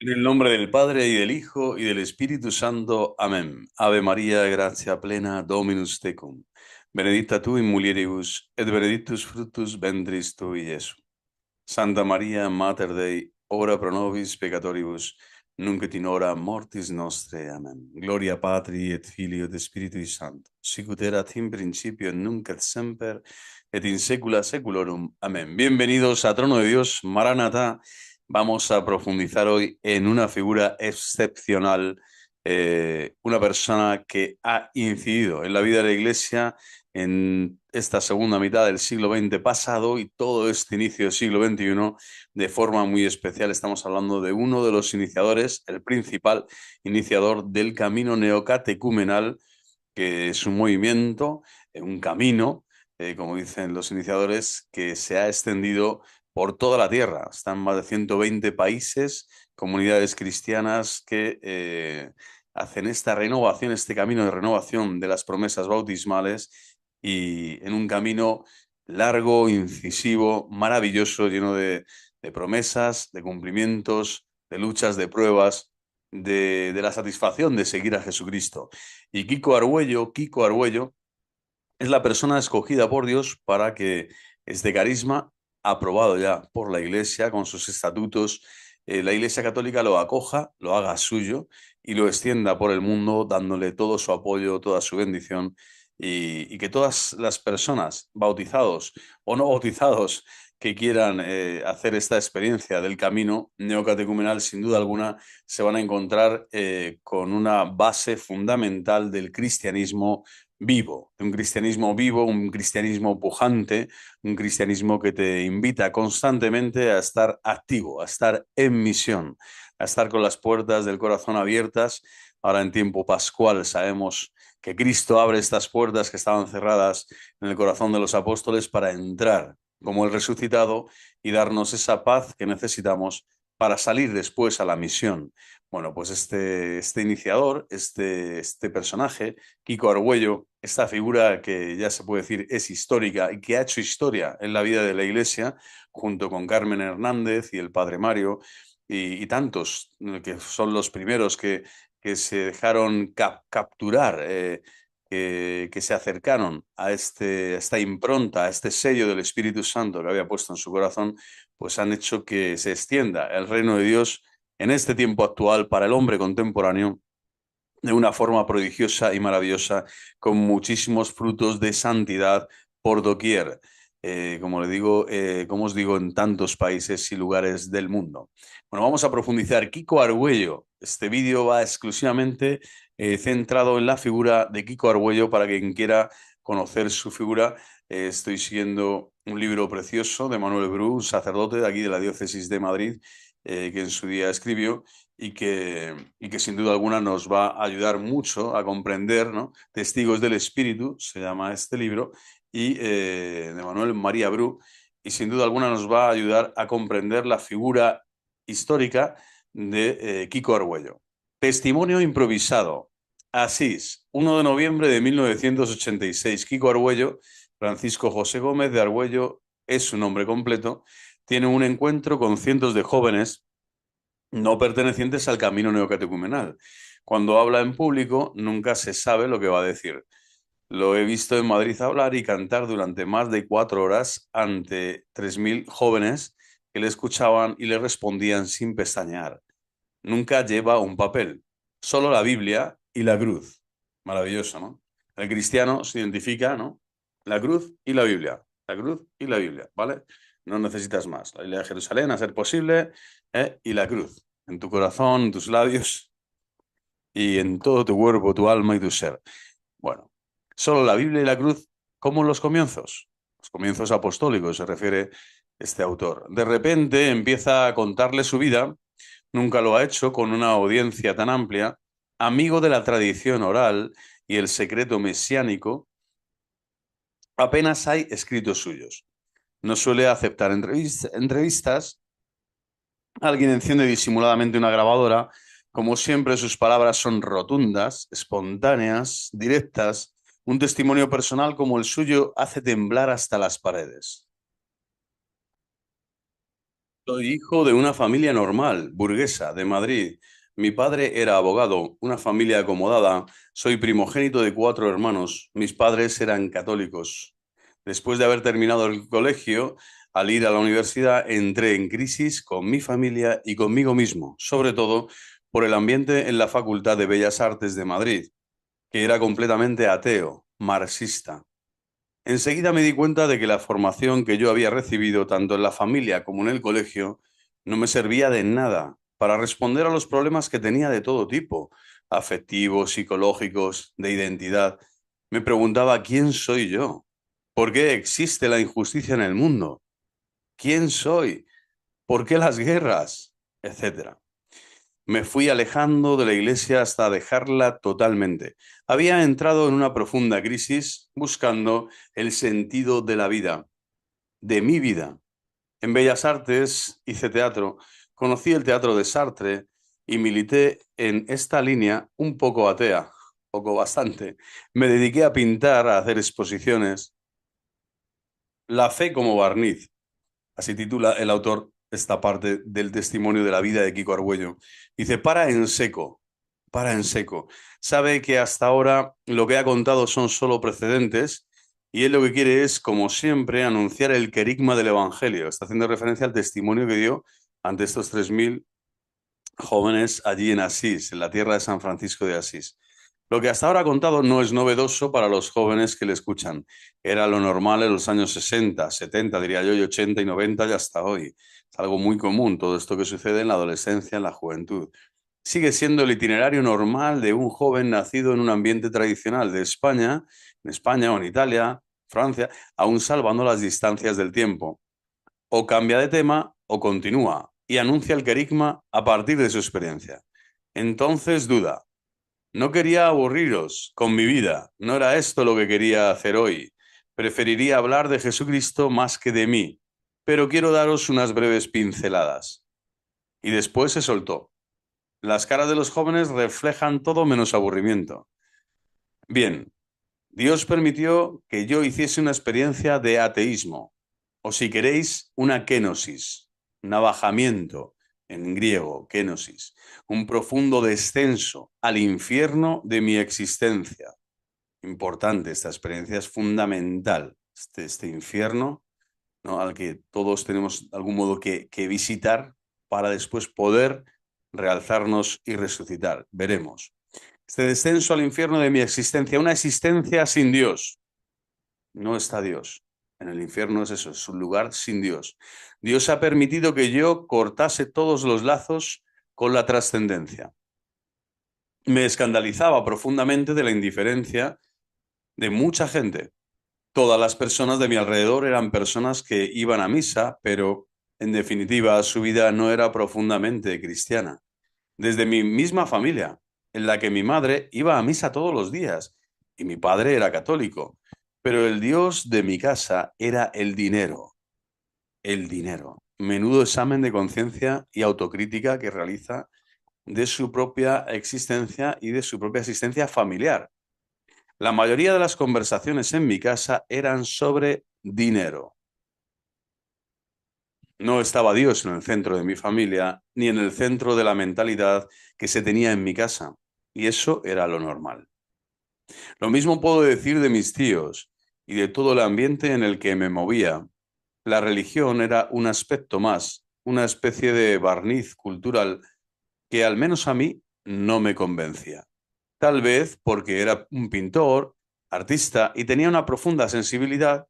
En el nombre del Padre, y del Hijo, y del Espíritu Santo. Amén. Ave María, gracia plena, Dominus tecum. Benedicta tu in mulieribus, et benedictus fructus ventris tui, Iesus. Santa María, Mater Dei, ora pro nobis peccatoribus, nunc et in hora mortis nostre. Amén. Gloria Patri, et Filio, et Spiritui Sancto, sicut erat in principio, et nunc et semper, et in saecula saeculorum. Amén. Bienvenidos a Trono de Dios, Maranatá. Vamos a profundizar hoy en una figura excepcional, una persona que ha incidido en la vida de la Iglesia en esta segunda mitad del siglo XX pasado y todo este inicio del siglo XXI de forma muy especial. Estamos hablando de uno de los iniciadores, el principal iniciador del camino neocatecumenal, que es un movimiento, un camino, como dicen los iniciadores, que se ha extendido por toda la tierra. Están más de 120 países, comunidades cristianas que hacen esta renovación, este camino de renovación de las promesas bautismales y en un camino largo, incisivo, maravilloso, lleno de promesas, de cumplimientos, de luchas, de pruebas, de la satisfacción de seguir a Jesucristo. Y Kiko Argüello es la persona escogida por Dios para que este carisma, aprobado ya por la Iglesia con sus estatutos, la Iglesia Católica lo acoja, lo haga suyo y lo extienda por el mundo, dándole todo su apoyo, toda su bendición y que todas las personas, bautizados o no bautizados, que quieran hacer esta experiencia del camino neocatecumenal, sin duda alguna, se van a encontrar con una base fundamental del cristianismo vivo, un cristianismo pujante, un cristianismo que te invita constantemente a estar activo, a estar en misión, a estar con las puertas del corazón abiertas. Ahora en tiempo pascual sabemos que Cristo abre estas puertas que estaban cerradas en el corazón de los apóstoles para entrar como el resucitado y darnos esa paz que necesitamos para salir después a la misión. Bueno, pues este iniciador, este personaje, Kiko Argüello, esta figura que ya se puede decir es histórica y que ha hecho historia en la vida de la Iglesia, junto con Carmen Hernández y el Padre Mario y tantos que son los primeros que se dejaron capturar, que se acercaron a esta impronta, a este sello del Espíritu Santo que había puesto en su corazón, pues han hecho que se extienda el reino de Dios en este tiempo actual para el hombre contemporáneo de una forma prodigiosa y maravillosa, con muchísimos frutos de santidad por doquier, como le digo, como os digo, en tantos países y lugares del mundo. Bueno, vamos a profundizar. Kiko Argüello. Este vídeo va exclusivamente centrado en la figura de Kiko Argüello. Para quien quiera conocer su figura, estoy siguiendo un libro precioso de Manuel Bru, un sacerdote de aquí de la diócesis de Madrid, que en su día escribió y que sin duda alguna nos va a ayudar mucho a comprender, ¿no? Testigos del Espíritu, se llama este libro, y de Manuel María Bru, y sin duda alguna nos va a ayudar a comprender la figura histórica de Kiko Argüello. Testimonio improvisado. Asís, 1 de noviembre de 1986. Kiko Argüello, Francisco José Gómez de Argüello, es su nombre completo, tiene un encuentro con cientos de jóvenes no pertenecientes al camino neocatecumenal. Cuando habla en público, nunca se sabe lo que va a decir. Lo he visto en Madrid hablar y cantar durante más de 4 horas ante 3.000 jóvenes que le escuchaban y le respondían sin pestañear. Nunca lleva un papel, solo la Biblia y la cruz. Maravilloso, ¿no? El cristiano se identifica, ¿no? La cruz y la Biblia. La cruz y la Biblia, ¿vale? No necesitas más. La Biblia de Jerusalén, a ser posible, y la cruz. En tu corazón, en tus labios y en todo tu cuerpo, tu alma y tu ser. Bueno, solo la Biblia y la cruz como en los comienzos apostólicos, se refiere este autor. De repente empieza a contarle su vida, nunca lo ha hecho con una audiencia tan amplia, amigo de la tradición oral y el secreto mesiánico, apenas hay escritos suyos. No suele aceptar entrevistas, alguien enciende disimuladamente una grabadora. Como siempre, sus palabras son rotundas, espontáneas, directas. Un testimonio personal como el suyo hace temblar hasta las paredes. Soy hijo de una familia normal, burguesa, de Madrid. Mi padre era abogado, una familia acomodada. Soy primogénito de cuatro hermanos. Mis padres eran católicos. Después de haber terminado el colegio, al ir a la universidad, entré en crisis con mi familia y conmigo mismo, sobre todo por el ambiente en la Facultad de Bellas Artes de Madrid, que era completamente ateo, marxista. Enseguida me di cuenta de que la formación que yo había recibido, tanto en la familia como en el colegio, no me servía de nada para responder a los problemas que tenía de todo tipo, afectivos, psicológicos, de identidad. Me preguntaba, ¿quién soy yo? ¿Por qué existe la injusticia en el mundo? ¿Quién soy? ¿Por qué las guerras? Etcétera. Me fui alejando de la iglesia hasta dejarla totalmente. Había entrado en una profunda crisis buscando el sentido de la vida, de mi vida. En Bellas Artes hice teatro, conocí el teatro de Sartre y milité en esta línea un poco atea, poco bastante. Me dediqué a pintar, a hacer exposiciones. La fe como barniz, así titula el autor esta parte del testimonio de la vida de Kiko Argüello. Dice, para en seco, para en seco. Sabe que hasta ahora lo que ha contado son solo precedentes y él lo que quiere es, como siempre, anunciar el querigma del Evangelio. Está haciendo referencia al testimonio que dio ante estos 3.000 jóvenes allí en Asís, en la tierra de San Francisco de Asís. Lo que hasta ahora ha contado no es novedoso para los jóvenes que le escuchan. Era lo normal en los años 60, 70, diría yo, y 80 y 90 y hasta hoy. Es algo muy común todo esto que sucede en la adolescencia, en la juventud. Sigue siendo el itinerario normal de un joven nacido en un ambiente tradicional de España, en España o en Italia, Francia, aún salvando las distancias del tiempo. O cambia de tema o continúa y anuncia el querigma a partir de su experiencia. Entonces duda. No quería aburriros con mi vida, no era esto lo que quería hacer hoy. Preferiría hablar de Jesucristo más que de mí, pero quiero daros unas breves pinceladas. Y después se soltó. Las caras de los jóvenes reflejan todo menos aburrimiento. Bien, Dios permitió que yo hiciese una experiencia de ateísmo, o si queréis, una kenosis, un abajamiento en griego, kenosis, un profundo descenso al infierno de mi existencia. Importante, esta experiencia es fundamental, este infierno, ¿no? Al que todos tenemos de algún modo que visitar para después poder realzarnos y resucitar. Veremos. Este descenso al infierno de mi existencia, una existencia sin Dios. No está Dios. En el infierno es eso, es un lugar sin Dios. Dios ha permitido que yo cortase todos los lazos con la trascendencia. Me escandalizaba profundamente de la indiferencia de mucha gente. Todas las personas de mi alrededor eran personas que iban a misa, pero en definitiva su vida no era profundamente cristiana. Desde mi misma familia, en la que mi madre iba a misa todos los días y mi padre era católico, pero el Dios de mi casa era el dinero, el dinero. Menudo examen de conciencia y autocrítica que realiza de su propia existencia y de su propia existencia familiar. La mayoría de las conversaciones en mi casa eran sobre dinero. No estaba Dios en el centro de mi familia, ni en el centro de la mentalidad que se tenía en mi casa. Y eso era lo normal. Lo mismo puedo decir de mis tíos y de todo el ambiente en el que me movía. La religión era un aspecto más, una especie de barniz cultural que al menos a mí no me convencía. Tal vez porque era un pintor, artista y tenía una profunda sensibilidad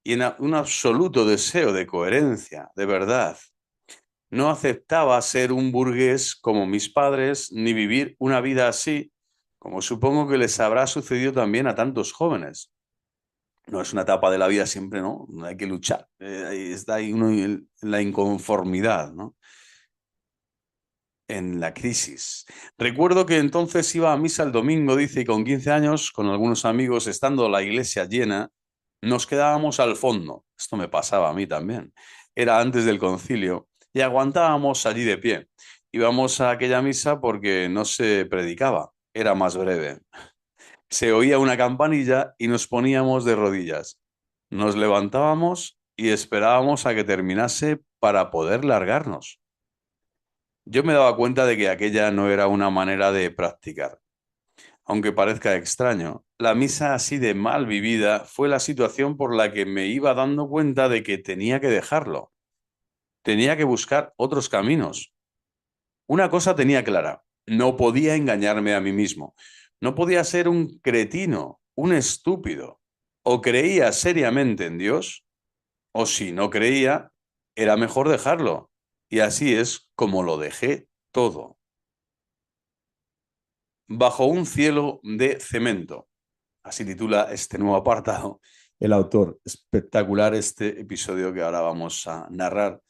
y un absoluto deseo de coherencia, de verdad. No aceptaba ser un burgués como mis padres, ni vivir una vida así, como supongo que les habrá sucedido también a tantos jóvenes. No es una etapa de la vida siempre, ¿no? Hay que luchar. Ahí está ahí uno en la inconformidad, ¿no? En la crisis. Recuerdo que entonces iba a misa el domingo, dice, y con 15 años, con algunos amigos, estando la iglesia llena, nos quedábamos al fondo. Esto me pasaba a mí también. Era antes del concilio y aguantábamos allí de pie. Íbamos a aquella misa porque no se predicaba, era más breve. Se oía una campanilla y nos poníamos de rodillas. Nos levantábamos y esperábamos a que terminase para poder largarnos. Yo me daba cuenta de que aquella no era una manera de practicar. Aunque parezca extraño, la misa así de mal vivida fue la situación por la que me iba dando cuenta de que tenía que dejarlo. Tenía que buscar otros caminos. Una cosa tenía clara, no podía engañarme a mí mismo. No podía ser un cretino, un estúpido. O creía seriamente en Dios, o si no creía, era mejor dejarlo. Y así es como lo dejé todo. Bajo un cielo de cemento. Así titula este nuevo apartado el autor. Espectacular este episodio que ahora vamos a narrar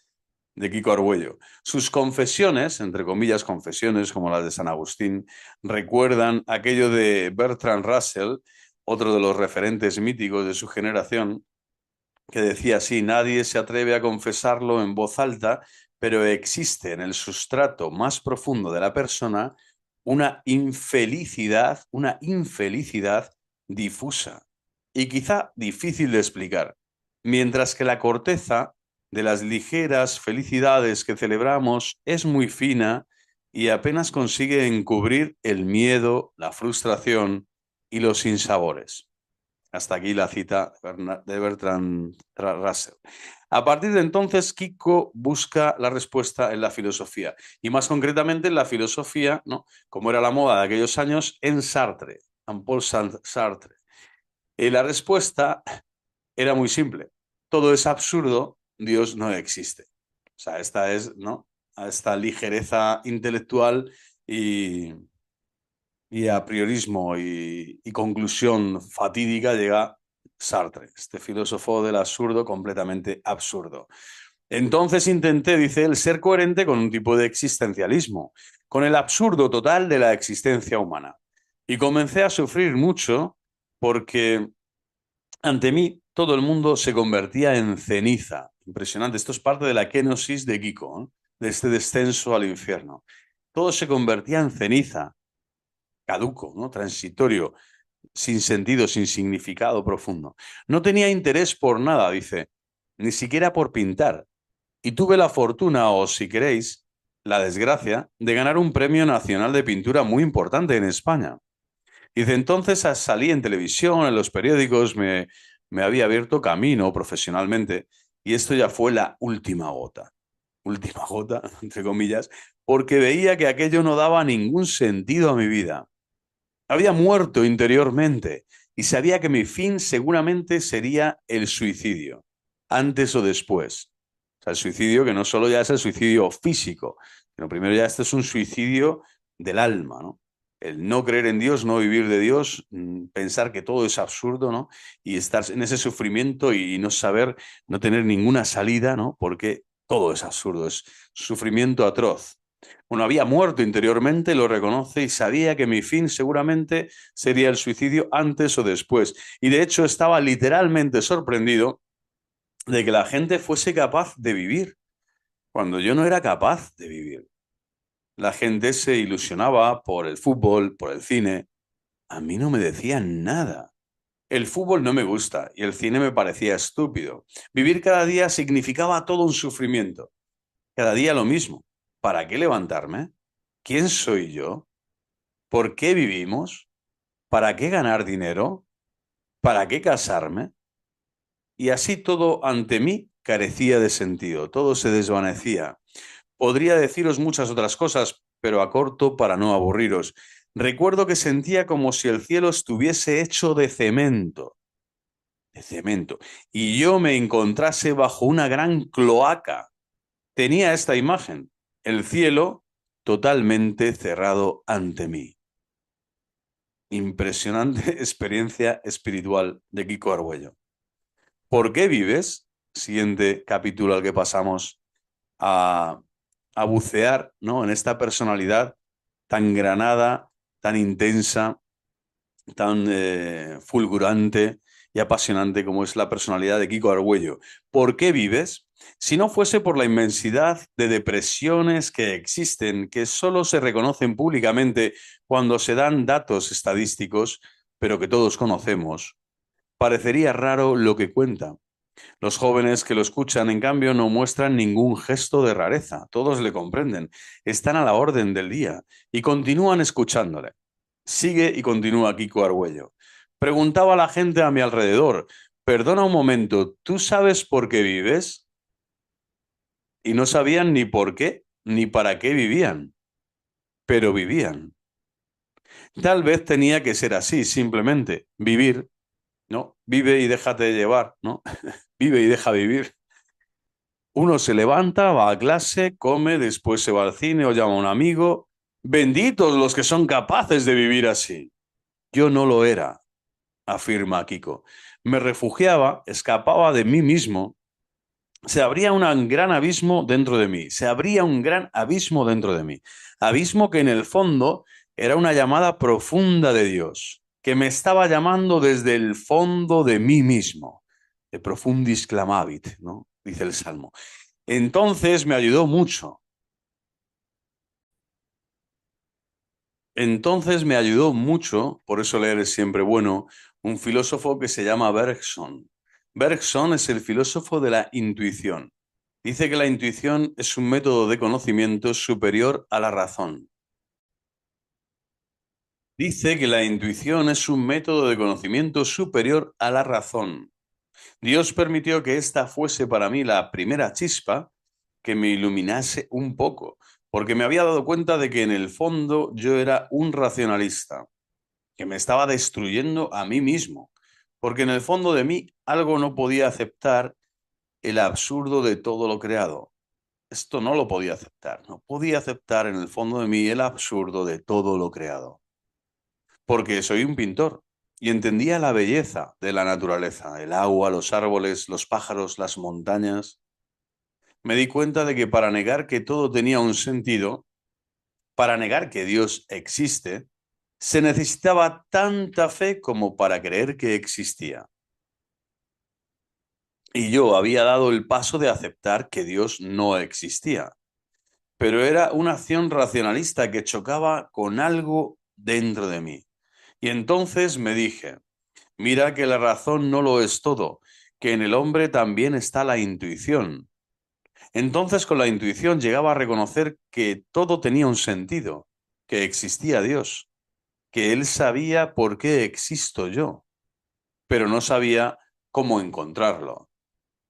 de Kiko Argüello. Sus confesiones, entre comillas confesiones como las de San Agustín, recuerdan aquello de Bertrand Russell, otro de los referentes míticos de su generación, que decía así: nadie se atreve a confesarlo en voz alta, pero existe en el sustrato más profundo de la persona una infelicidad difusa y quizá difícil de explicar, mientras que la corteza de las ligeras felicidades que celebramos es muy fina y apenas consigue encubrir el miedo, la frustración y los sinsabores. Hasta aquí la cita de Bertrand Russell. A partir de entonces, Kiko busca la respuesta en la filosofía, y más concretamente en la filosofía, ¿no?, como era la moda de aquellos años, en Sartre, Jean-Paul Sartre. Y la respuesta era muy simple: todo es absurdo, Dios no existe. O sea, esta es, ¿no?, esta ligereza intelectual y a priorismo y conclusión fatídica llega Sartre, este filósofo del absurdo completamente absurdo. Entonces intenté, dice él, ser coherente con un tipo de existencialismo, con el absurdo total de la existencia humana. Y comencé a sufrir mucho porque ante mí todo el mundo se convertía en ceniza. Impresionante, esto es parte de la kenosis de Kiko, ¿eh?, de este descenso al infierno. Todo se convertía en ceniza, caduco, ¿no?, transitorio, sin sentido, sin significado profundo. No tenía interés por nada, dice, ni siquiera por pintar. Y tuve la fortuna, o si queréis, la desgracia, de ganar un premio nacional de pintura muy importante en España. Dice, entonces salí en televisión, en los periódicos, me había abierto camino profesionalmente, y esto ya fue la última gota, entre comillas, porque veía que aquello no daba ningún sentido a mi vida. Había muerto interiormente y sabía que mi fin seguramente sería el suicidio, antes o después. O sea, el suicidio que no solo ya es el suicidio físico, sino primero ya este es un suicidio del alma, ¿no? El no creer en Dios, no vivir de Dios, pensar que todo es absurdo, ¿no? Y estar en ese sufrimiento y no saber, no tener ninguna salida, ¿no? Porque todo es absurdo, es sufrimiento atroz. Bueno, había muerto interiormente, lo reconoce, y sabía que mi fin seguramente sería el suicidio antes o después. Y de hecho estaba literalmente sorprendido de que la gente fuese capaz de vivir cuando yo no era capaz de vivir. La gente se ilusionaba por el fútbol, por el cine. A mí no me decían nada. El fútbol no me gusta y el cine me parecía estúpido. Vivir cada día significaba todo un sufrimiento. Cada día lo mismo. ¿Para qué levantarme? ¿Quién soy yo? ¿Por qué vivimos? ¿Para qué ganar dinero? ¿Para qué casarme? Y así todo ante mí carecía de sentido, todo se desvanecía. Podría deciros muchas otras cosas, pero acorto para no aburriros. Recuerdo que sentía como si el cielo estuviese hecho de cemento, y yo me encontrase bajo una gran cloaca. Tenía esta imagen, el cielo totalmente cerrado ante mí. Impresionante experiencia espiritual de Kiko Argüello. ¿Por qué vives? Siguiente capítulo al que pasamos a, a bucear, ¿no?, en esta personalidad tan granada, tan intensa, tan fulgurante y apasionante como es la personalidad de Kiko Argüello. ¿Por qué vives? Si no fuese por la inmensidad de depresiones que existen, que solo se reconocen públicamente cuando se dan datos estadísticos, pero que todos conocemos, parecería raro lo que cuenta. Los jóvenes que lo escuchan, en cambio, no muestran ningún gesto de rareza. Todos le comprenden, están a la orden del día y continúan escuchándole. Sigue y continúa Kiko Argüello. Preguntaba a la gente a mi alrededor, perdona un momento, ¿tú sabes por qué vives? Y no sabían ni por qué ni para qué vivían, pero vivían. Tal vez tenía que ser así, simplemente vivir, ¿no? Vive y déjate llevar, ¿no? Vive y deja vivir. Uno se levanta, va a clase, come, después se va al cine o llama a un amigo. Benditos los que son capaces de vivir así. Yo no lo era, afirma Kiko. Me refugiaba, escapaba de mí mismo. Se abría un gran abismo dentro de mí. Se abría un gran abismo dentro de mí. Abismo que en el fondo era una llamada profunda de Dios, que me estaba llamando desde el fondo de mí mismo. De profundis clamavit, ¿no? Dice el Salmo. Entonces me ayudó mucho. Entonces me ayudó mucho, por eso leer es siempre bueno, un filósofo que se llama Bergson. Bergson es el filósofo de la intuición. Dice que la intuición es un método de conocimiento superior a la razón. Dice que la intuición es un método de conocimiento superior a la razón. Dios permitió que esta fuese para mí la primera chispa que me iluminase un poco, porque me había dado cuenta de que en el fondo yo era un racionalista, que me estaba destruyendo a mí mismo, porque en el fondo de mí algo no podía aceptar el absurdo de todo lo creado. Esto no lo podía aceptar, no podía aceptar en el fondo de mí el absurdo de todo lo creado, porque soy un pintor y entendía la belleza de la naturaleza, el agua, los árboles, los pájaros, las montañas. Me di cuenta de que para negar que todo tenía un sentido, para negar que Dios existe, se necesitaba tanta fe como para creer que existía. Y yo había dado el paso de aceptar que Dios no existía, pero era una acción racionalista que chocaba con algo dentro de mí. Y entonces me dije, mira que la razón no lo es todo, que en el hombre también está la intuición. Entonces con la intuición llegaba a reconocer que todo tenía un sentido, que existía Dios, que Él sabía por qué existo yo, pero no sabía cómo encontrarlo.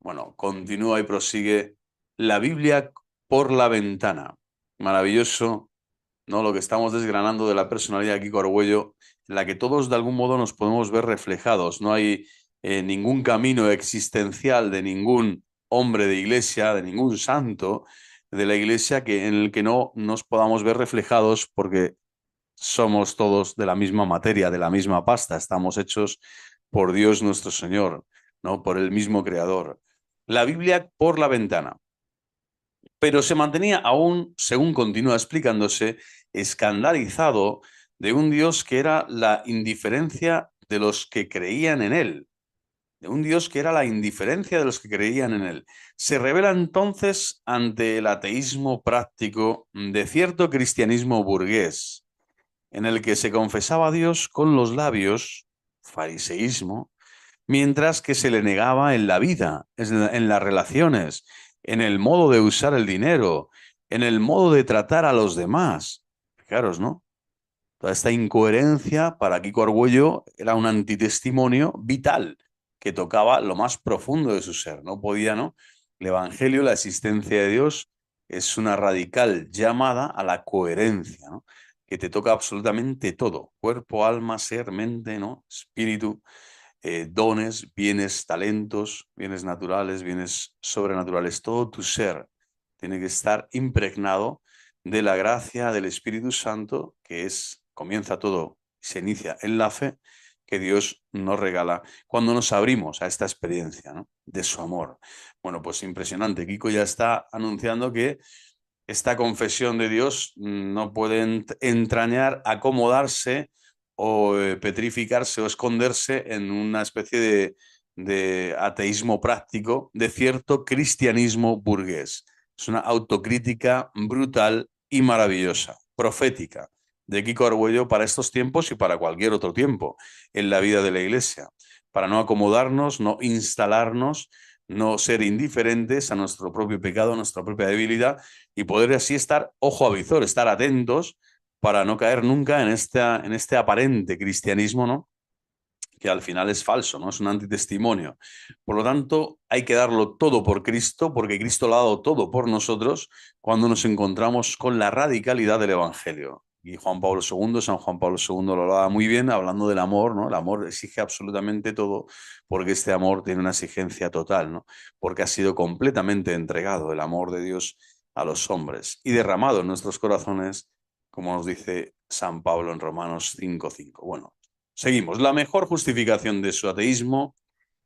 Bueno, continúa y prosigue la Biblia por la ventana. Maravilloso, ¿no? Lo que estamos desgranando de la personalidad de Kiko Argüello, en la que todos de algún modo nos podemos ver reflejados. No hay ningún camino existencial de ningún hombre de iglesia, de ningún santo de la iglesia en el que no nos podamos ver reflejados porque somos todos de la misma materia, de la misma pasta. Estamos hechos por Dios nuestro Señor, ¿no? Por el mismo Creador. La Biblia por la ventana. Pero se mantenía aún, según continúa explicándose, escandalizado de un Dios que era la indiferencia de los que creían en él, de un Dios que era la indiferencia de los que creían en él. Se revela entonces ante el ateísmo práctico de cierto cristianismo burgués, en el que se confesaba a Dios con los labios, fariseísmo, mientras que se le negaba en la vida, en las relaciones, en el modo de usar el dinero, en el modo de tratar a los demás. Fijaros, ¿no? Toda esta incoherencia para Kiko Argüello era un antitestimonio vital que tocaba lo más profundo de su ser. No podía, ¿no? El Evangelio, la existencia de Dios, es una radical llamada a la coherencia, ¿no? Que te toca absolutamente todo, cuerpo, alma, ser, mente, ¿no? Espíritu, dones, bienes, talentos, bienes naturales, bienes sobrenaturales, todo tu ser tiene que estar impregnado de la gracia del Espíritu Santo, que es, comienza todo, se inicia en la fe que Dios nos regala cuando nos abrimos a esta experiencia, ¿no? De su amor. Bueno, pues impresionante. Kiko ya está anunciando que esta confesión de Dios no puede entrañar, acomodarse o petrificarse o esconderse en una especie de ateísmo práctico, de cierto cristianismo burgués. Es una autocrítica brutal y maravillosa, profética, de Kiko Argüello para estos tiempos y para cualquier otro tiempo en la vida de la Iglesia, para no acomodarnos, no instalarnos, no ser indiferentes a nuestro propio pecado, a nuestra propia debilidad y poder así estar ojo a visor, estar atentos para no caer nunca en este aparente cristianismo, ¿no? Que al final es falso, ¿no? Es un antitestimonio. Por lo tanto, hay que darlo todo por Cristo, porque Cristo lo ha dado todo por nosotros cuando nos encontramos con la radicalidad del Evangelio. Y San Juan Pablo II lo daba muy bien hablando del amor, ¿no? El amor exige absolutamente todo, porque este amor tiene una exigencia total, ¿no? Porque ha sido completamente entregado el amor de Dios a los hombres y derramado en nuestros corazones, como nos dice San Pablo en Romanos 5:5. Bueno, seguimos. La mejor justificación de su ateísmo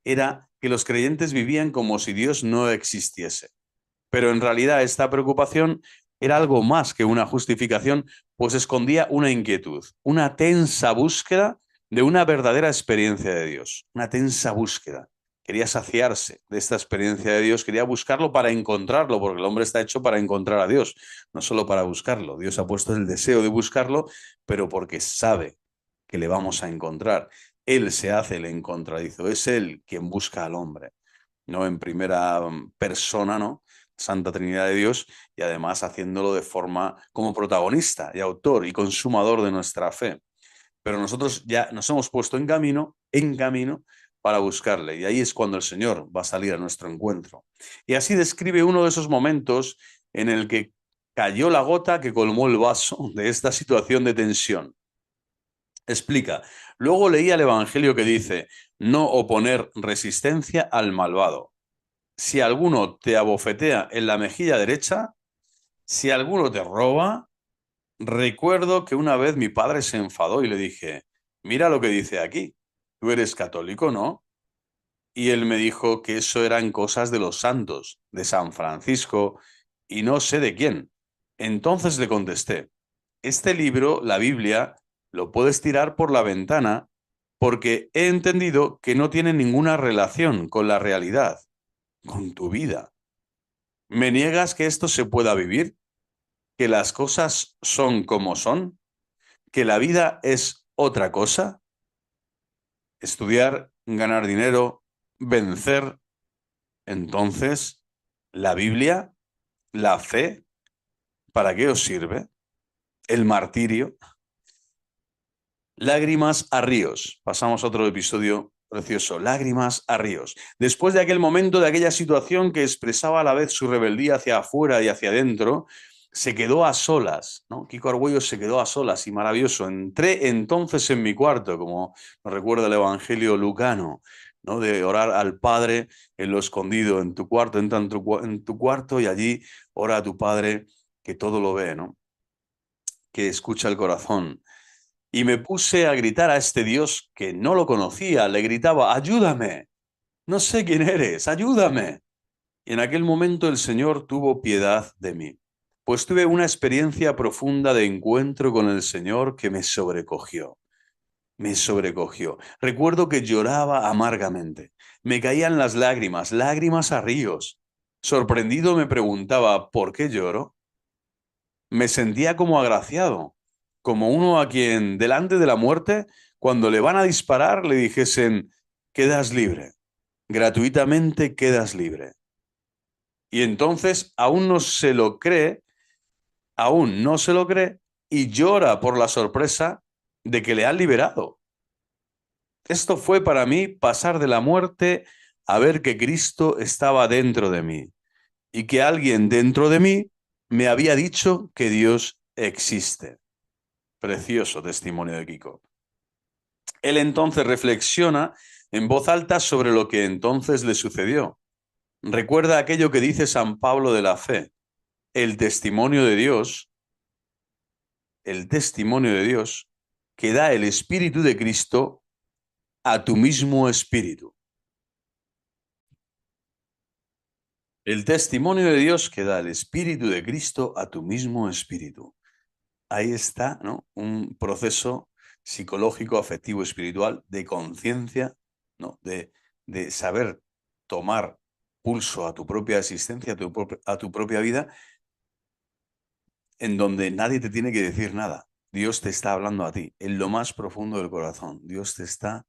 era que los creyentes vivían como si Dios no existiese. Pero en realidad esta preocupación era algo más que una justificación, pues escondía una inquietud, una tensa búsqueda de una verdadera experiencia de Dios, una tensa búsqueda. Quería saciarse de esta experiencia de Dios, quería buscarlo para encontrarlo, porque el hombre está hecho para encontrar a Dios, no solo para buscarlo. Dios ha puesto el deseo de buscarlo, pero porque sabe que le vamos a encontrar. Él se hace el encontradizo, es Él quien busca al hombre, no en primera persona, ¿no? Santa Trinidad de Dios, y además haciéndolo de forma como protagonista y autor y consumador de nuestra fe. Pero nosotros ya nos hemos puesto en camino para buscarle, y ahí es cuando el Señor va a salir a nuestro encuentro. Y así describe uno de esos momentos en el que cayó la gota que colmó el vaso de esta situación de tensión. Explica. Luego leía el Evangelio que dice, no oponer resistencia al malvado. Si alguno te abofetea en la mejilla derecha, si alguno te roba, recuerdo que una vez mi padre se enfadó y le dije, mira lo que dice aquí, tú eres católico, ¿no? Y él me dijo que eso eran cosas de los santos, de San Francisco, y no sé de quién. Entonces le contesté, este libro, la Biblia, lo puedes tirar por la ventana porque he entendido que no tiene ninguna relación con la realidad, con tu vida. ¿Me niegas que esto se pueda vivir? ¿Que las cosas son como son? ¿Que la vida es otra cosa? Estudiar, ganar dinero, vencer. Entonces, ¿la Biblia, la fe, para qué os sirve? ¿El martirio? Lágrimas a ríos. Pasamos a otro episodio precioso. Lágrimas a ríos. Después de aquel momento, de aquella situación que expresaba a la vez su rebeldía hacia afuera y hacia adentro, se quedó a solas, ¿no? Kiko Argüello se quedó a solas y maravilloso. Entré entonces en mi cuarto, como nos recuerda el Evangelio lucano, ¿no? De orar al Padre en lo escondido, en tu cuarto, entra en tu cuarto y allí ora a tu Padre que todo lo ve, ¿no? Que escucha el corazón. Y me puse a gritar a este Dios que no lo conocía. Le gritaba, ayúdame, no sé quién eres, ayúdame. Y en aquel momento el Señor tuvo piedad de mí, pues tuve una experiencia profunda de encuentro con el Señor que me sobrecogió. Me sobrecogió. Recuerdo que lloraba amargamente. Me caían las lágrimas, lágrimas a ríos. Sorprendido me preguntaba, ¿por qué lloro? Me sentía como agraciado, como uno a quien delante de la muerte, cuando le van a disparar, le dijesen, quedas libre, gratuitamente quedas libre. Y entonces aún no se lo cree y llora por la sorpresa de que le han liberado. Esto fue para mí pasar de la muerte a ver que Cristo estaba dentro de mí y que alguien dentro de mí me había dicho que Dios existe. Precioso testimonio de Kiko. Él entonces reflexiona en voz alta sobre lo que entonces le sucedió. Recuerda aquello que dice San Pablo de la fe. El testimonio de Dios, el testimonio de Dios que da el Espíritu de Cristo a tu mismo espíritu. El testimonio de Dios que da el Espíritu de Cristo a tu mismo espíritu. Ahí está, ¿no? Un proceso psicológico, afectivo, espiritual, de conciencia, ¿no? De saber tomar pulso a tu propia existencia, a tu propia vida, en donde nadie te tiene que decir nada. Dios te está hablando a ti, en lo más profundo del corazón. Dios te está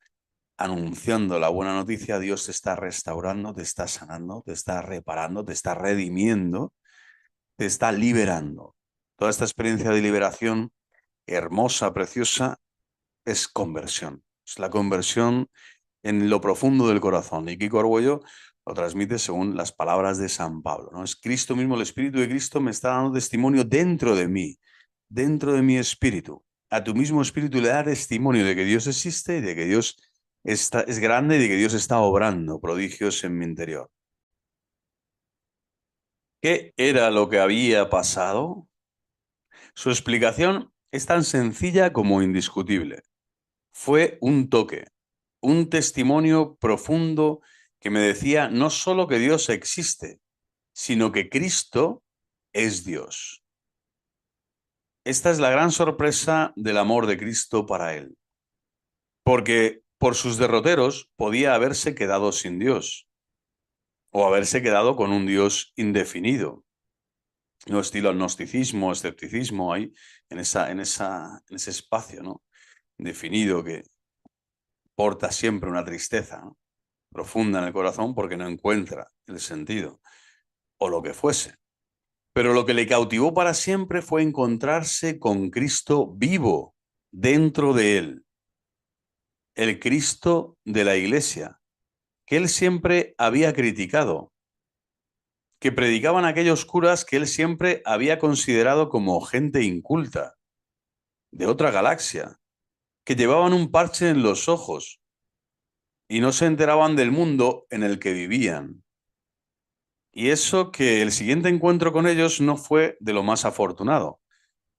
anunciando la buena noticia, Dios te está restaurando, te está sanando, te está reparando, te está redimiendo, te está liberando. Toda esta experiencia de liberación hermosa, preciosa, es conversión. Es la conversión en lo profundo del corazón. Y Kiko Argüello lo transmite según las palabras de San Pablo, ¿no? Es Cristo mismo, el Espíritu de Cristo me está dando testimonio dentro de mi espíritu. A tu mismo espíritu le da testimonio de que Dios existe y de que Dios es grande y de que Dios está obrando prodigios en mi interior. ¿Qué era lo que había pasado? Su explicación es tan sencilla como indiscutible. Fue un toque, un testimonio profundo que me decía no solo que Dios existe, sino que Cristo es Dios. Esta es la gran sorpresa del amor de Cristo para él, porque por sus derroteros podía haberse quedado sin Dios o haberse quedado con un Dios indefinido. No estilo gnosticismo, escepticismo ahí en ese espacio, ¿no? Definido que porta siempre una tristeza, ¿no? Profunda en el corazón porque no encuentra el sentido o lo que fuese. Pero lo que le cautivó para siempre fue encontrarse con Cristo vivo dentro de él, el Cristo de la Iglesia, que él siempre había criticado, que predicaban aquellos curas que él siempre había considerado como gente inculta, de otra galaxia, que llevaban un parche en los ojos y no se enteraban del mundo en el que vivían. Y eso que el siguiente encuentro con ellos no fue de lo más afortunado.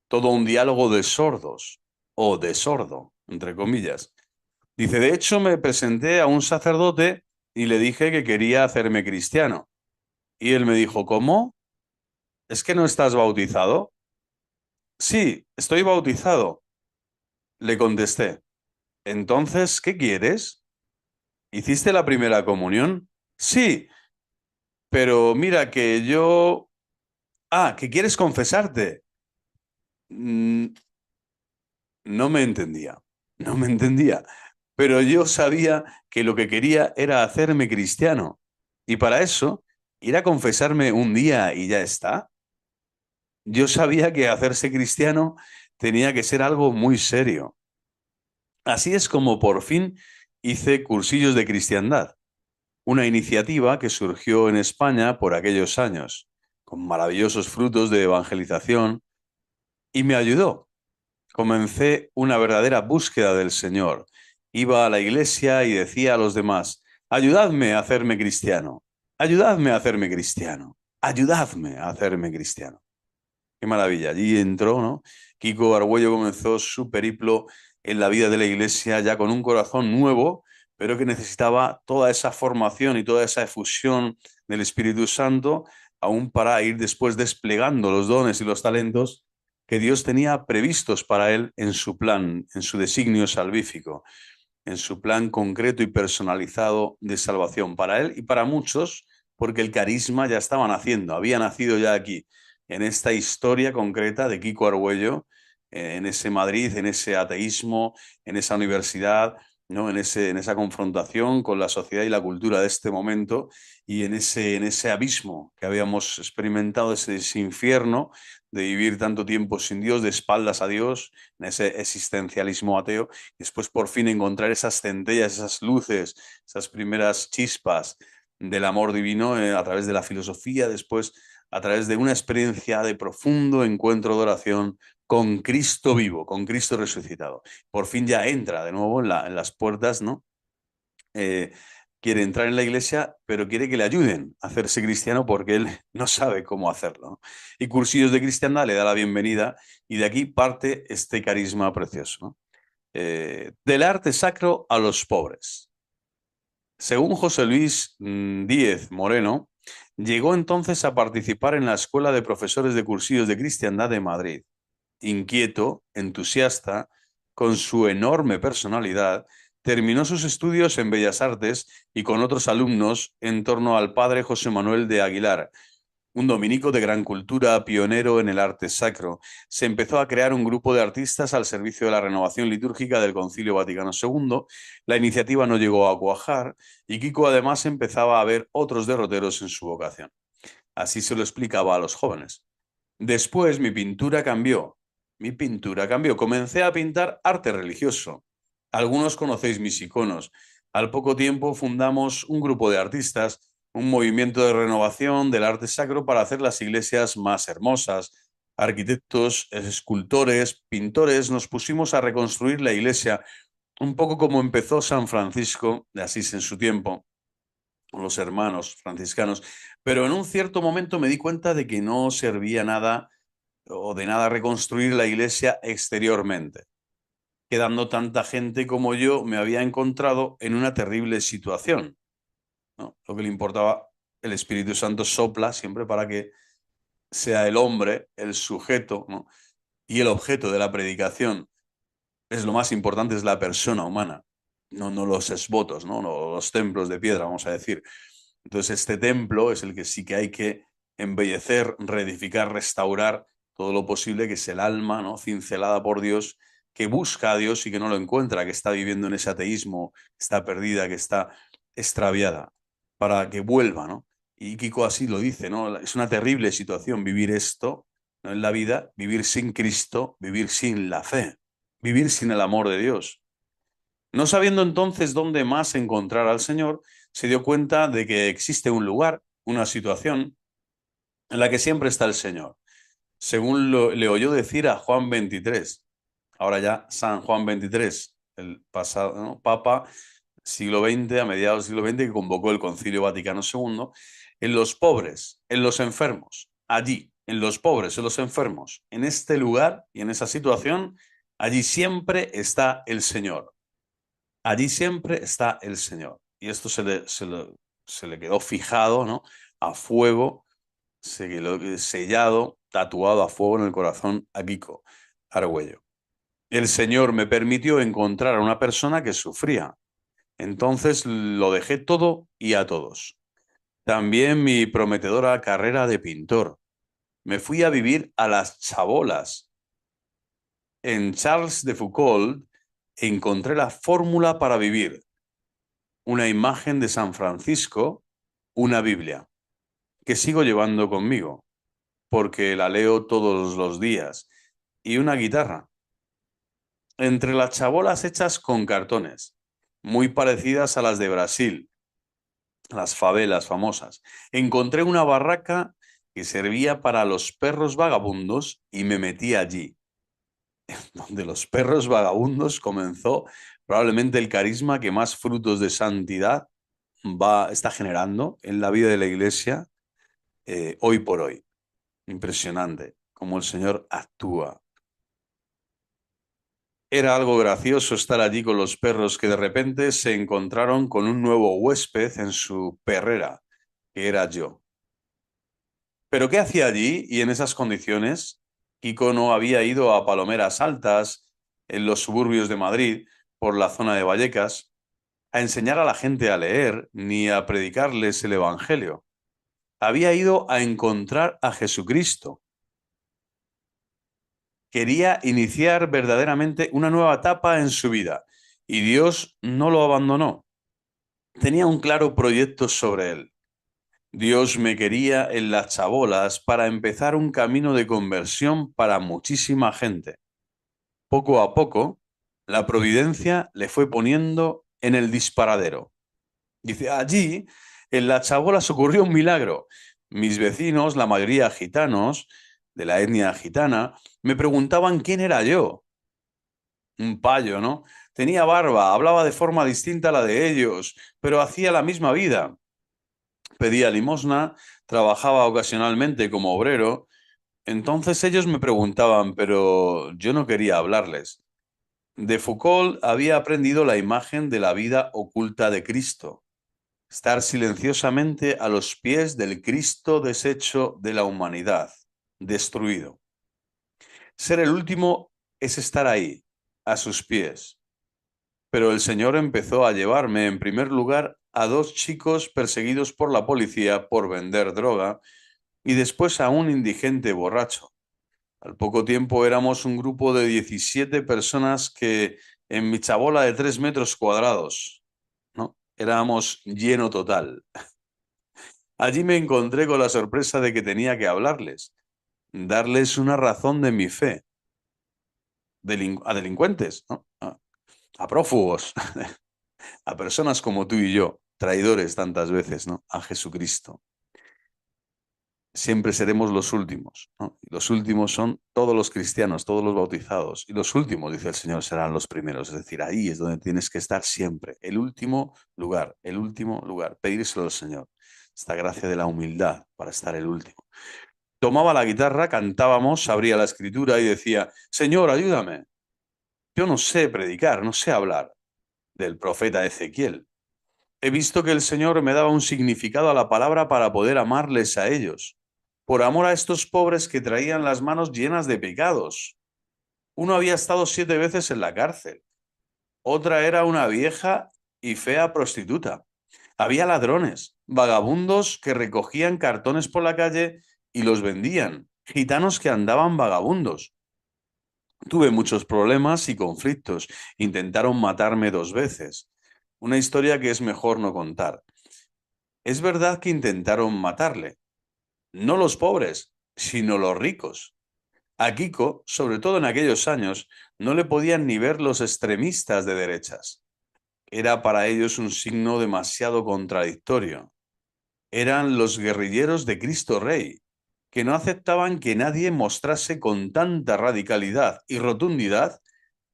Todo un diálogo de sordos, o de sordo, entre comillas. Dice, de hecho me presenté a un sacerdote y le dije que quería hacerme cristiano. Y él me dijo, ¿cómo? ¿Es que no estás bautizado? Sí, estoy bautizado. Le contesté. Entonces, ¿qué quieres? ¿Hiciste la primera comunión? Sí, pero mira que yo... Ah, ¿que quieres confesarte? Mm, no me entendía, no me entendía. Pero yo sabía que lo que quería era hacerme cristiano. Y para eso, ir a confesarme un día y ya está. Yo sabía que hacerse cristiano tenía que ser algo muy serio. Así es como por fin hice cursillos de cristiandad, una iniciativa que surgió en España por aquellos años, con maravillosos frutos de evangelización, y me ayudó. Comencé una verdadera búsqueda del Señor. Iba a la iglesia y decía a los demás, ayudadme a hacerme cristiano, ayudadme a hacerme cristiano, ayudadme a hacerme cristiano. Qué maravilla. Allí entró, ¿no? Kiko Argüello comenzó su periplo en la vida de la iglesia ya con un corazón nuevo, pero que necesitaba toda esa formación y toda esa efusión del Espíritu Santo, aún para ir después desplegando los dones y los talentos que Dios tenía previstos para él en su plan, en su designio salvífico, en su plan concreto y personalizado de salvación para él y para muchos, porque el carisma ya estaba naciendo, había nacido ya aquí, en esta historia concreta de Kiko Argüello, en ese Madrid, en ese ateísmo, en esa universidad, ¿no? En esa confrontación con la sociedad y la cultura de este momento y en ese abismo que habíamos experimentado, ese infierno de vivir tanto tiempo sin Dios, de espaldas a Dios, en ese existencialismo ateo, y después por fin encontrar esas centellas, esas luces, esas primeras chispas del amor divino a través de la filosofía, después a través de una experiencia de profundo encuentro de oración con Cristo vivo, con Cristo resucitado. Por fin ya entra de nuevo en las puertas, ¿no? Eh, quiere entrar en la iglesia, pero quiere que le ayuden a hacerse cristiano porque él no sabe cómo hacerlo, ¿no? Y Cursillos de Cristiandad le da la bienvenida y de aquí parte este carisma precioso, ¿no? Del arte sacro a los pobres. Según José Luis Díez Moreno, llegó entonces a participar en la Escuela de Profesores de Cursillos de Cristiandad de Madrid. Inquieto, entusiasta, con su enorme personalidad, terminó sus estudios en Bellas Artes y con otros alumnos en torno al padre José Manuel de Aguilar, un dominico de gran cultura, pionero en el arte sacro. Se empezó a crear un grupo de artistas al servicio de la renovación litúrgica del Concilio Vaticano II. La iniciativa no llegó a cuajar y Kiko además empezaba a ver otros derroteros en su vocación. Así se lo explicaba a los jóvenes. Después mi pintura cambió. Mi pintura cambió. Comencé a pintar arte religioso. Algunos conocéis mis iconos. Al poco tiempo fundamos un grupo de artistas, un movimiento de renovación del arte sacro para hacer las iglesias más hermosas. Arquitectos, escultores, pintores, nos pusimos a reconstruir la iglesia, un poco como empezó San Francisco de Asís en su tiempo, los hermanos franciscanos, pero en un cierto momento me di cuenta de que no servía nada o de nada reconstruir la iglesia exteriormente. Quedando tanta gente como yo, me había encontrado en una terrible situación, ¿no? Lo que le importaba, el Espíritu Santo sopla siempre para que sea el hombre, el sujeto, ¿no? Y el objeto de la predicación es lo más importante, es la persona humana, no los esvotos, no los templos de piedra, vamos a decir. Entonces, este templo es el que sí que hay que embellecer, reedificar, restaurar todo lo posible, que es el alma, ¿no? Cincelada por Dios, que busca a Dios y que no lo encuentra, que está viviendo en ese ateísmo, que está perdida, que está extraviada, para que vuelva, ¿no? Y Kiko así lo dice, ¿no? Es una terrible situación vivir esto, ¿no? En la vida, vivir sin Cristo, vivir sin la fe, vivir sin el amor de Dios. No sabiendo entonces dónde más encontrar al Señor, se dio cuenta de que existe un lugar, una situación en la que siempre está el Señor. Según le oyó decir a Juan 23, ahora ya San Juan 23, el pasado, ¿no? Papa siglo XX, a mediados del siglo XX, que convocó el Concilio Vaticano II, en los pobres, en los enfermos, allí, en los pobres, en los enfermos, en este lugar y en esa situación, allí siempre está el Señor. Allí siempre está el Señor. Y esto se le quedó fijado, ¿no? A fuego, se quedó sellado, tatuado a fuego en el corazón a Kiko Argüello. El Señor me permitió encontrar a una persona que sufría. Entonces lo dejé todo y a todos. También mi prometedora carrera de pintor. Me fui a vivir a las chabolas. En Charles de Foucault encontré la fórmula para vivir: una imagen de San Francisco, una Biblia, que sigo llevando conmigo, porque la leo todos los días, y una guitarra. Entre las chabolas hechas con cartones, muy parecidas a las de Brasil, las favelas famosas, encontré una barraca que servía para los perros vagabundos y me metí allí, donde los perros vagabundos comenzó probablemente el carisma que más frutos de santidad está generando en la vida de la iglesia hoy por hoy. Impresionante cómo el Señor actúa. Era algo gracioso estar allí con los perros que de repente se encontraron con un nuevo huésped en su perrera, que era yo. ¿Pero qué hacía allí y en esas condiciones? Kiko no había ido a Palomeras Altas, en los suburbios de Madrid, por la zona de Vallecas, a enseñar a la gente a leer ni a predicarles el Evangelio. Había ido a encontrar a Jesucristo. Quería iniciar verdaderamente una nueva etapa en su vida y Dios no lo abandonó. Tenía un claro proyecto sobre él. Dios me quería en las chabolas para empezar un camino de conversión para muchísima gente. Poco a poco, la providencia le fue poniendo en el disparadero. Dice, allí, en las chabolas ocurrió un milagro. Mis vecinos, la mayoría gitanos, de la etnia gitana, me preguntaban quién era yo. Un payo, ¿no? Tenía barba, hablaba de forma distinta a la de ellos, pero hacía la misma vida. Pedía limosna, trabajaba ocasionalmente como obrero. Entonces ellos me preguntaban, pero yo no quería hablarles. De Foucault había aprendido la imagen de la vida oculta de Cristo, estar silenciosamente a los pies del Cristo deshecho de la humanidad, destruido. Ser el último es estar ahí, a sus pies. Pero el Señor empezó a llevarme en primer lugar a dos chicos perseguidos por la policía por vender droga, y después a un indigente borracho. Al poco tiempo éramos un grupo de 17 personas que en mi chabola de 3 metros cuadrados, ¿no? Éramos lleno total. Allí me encontré con la sorpresa de que tenía que hablarles, darles una razón de mi fe. A delincuentes, ¿no? A prófugos, a personas como tú y yo, traidores tantas veces, ¿no? A Jesucristo. Siempre seremos los últimos, ¿no? Y los últimos son todos los cristianos, todos los bautizados. Y los últimos, dice el Señor, serán los primeros. Es decir, ahí es donde tienes que estar siempre. El último lugar, el último lugar. Pedírselo al Señor. Esta gracia de la humildad para estar el último. Tomaba la guitarra, cantábamos, abría la escritura y decía, Señor, ayúdame. Yo no sé predicar, no sé hablar del profeta Ezequiel. He visto que el Señor me daba un significado a la palabra para poder amarles a ellos, por amor a estos pobres que traían las manos llenas de pecados. Uno había estado 7 veces en la cárcel, otra era una vieja y fea prostituta. Había ladrones, vagabundos que recogían cartones por la calle y los vendían, gitanos que andaban vagabundos. Tuve muchos problemas y conflictos. Intentaron matarme 2 veces. Una historia que es mejor no contar. Es verdad que intentaron matarle, no los pobres, sino los ricos. A Kiko, sobre todo en aquellos años, no le podían ni ver los extremistas de derechas. Era para ellos un signo demasiado contradictorio. Eran los guerrilleros de Cristo Rey, que no aceptaban que nadie mostrase con tanta radicalidad y rotundidad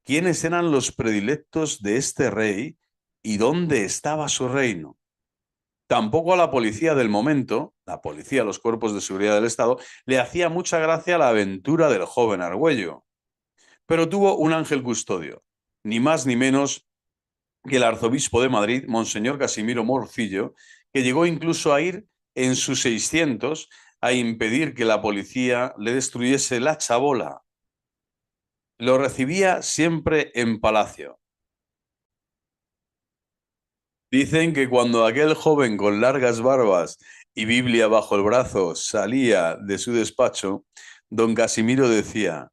quiénes eran los predilectos de este rey y dónde estaba su reino. Tampoco a la policía del momento, la policía, los cuerpos de seguridad del Estado, le hacía mucha gracia la aventura del joven Argüello. Pero tuvo un ángel custodio, ni más ni menos que el arzobispo de Madrid, Monseñor Casimiro Morcillo, que llegó incluso a ir en sus 600 a impedir que la policía le destruyese la chabola. Lo recibía siempre en palacio. Dicen que cuando aquel joven con largas barbas y Biblia bajo el brazo salía de su despacho, don Casimiro decía,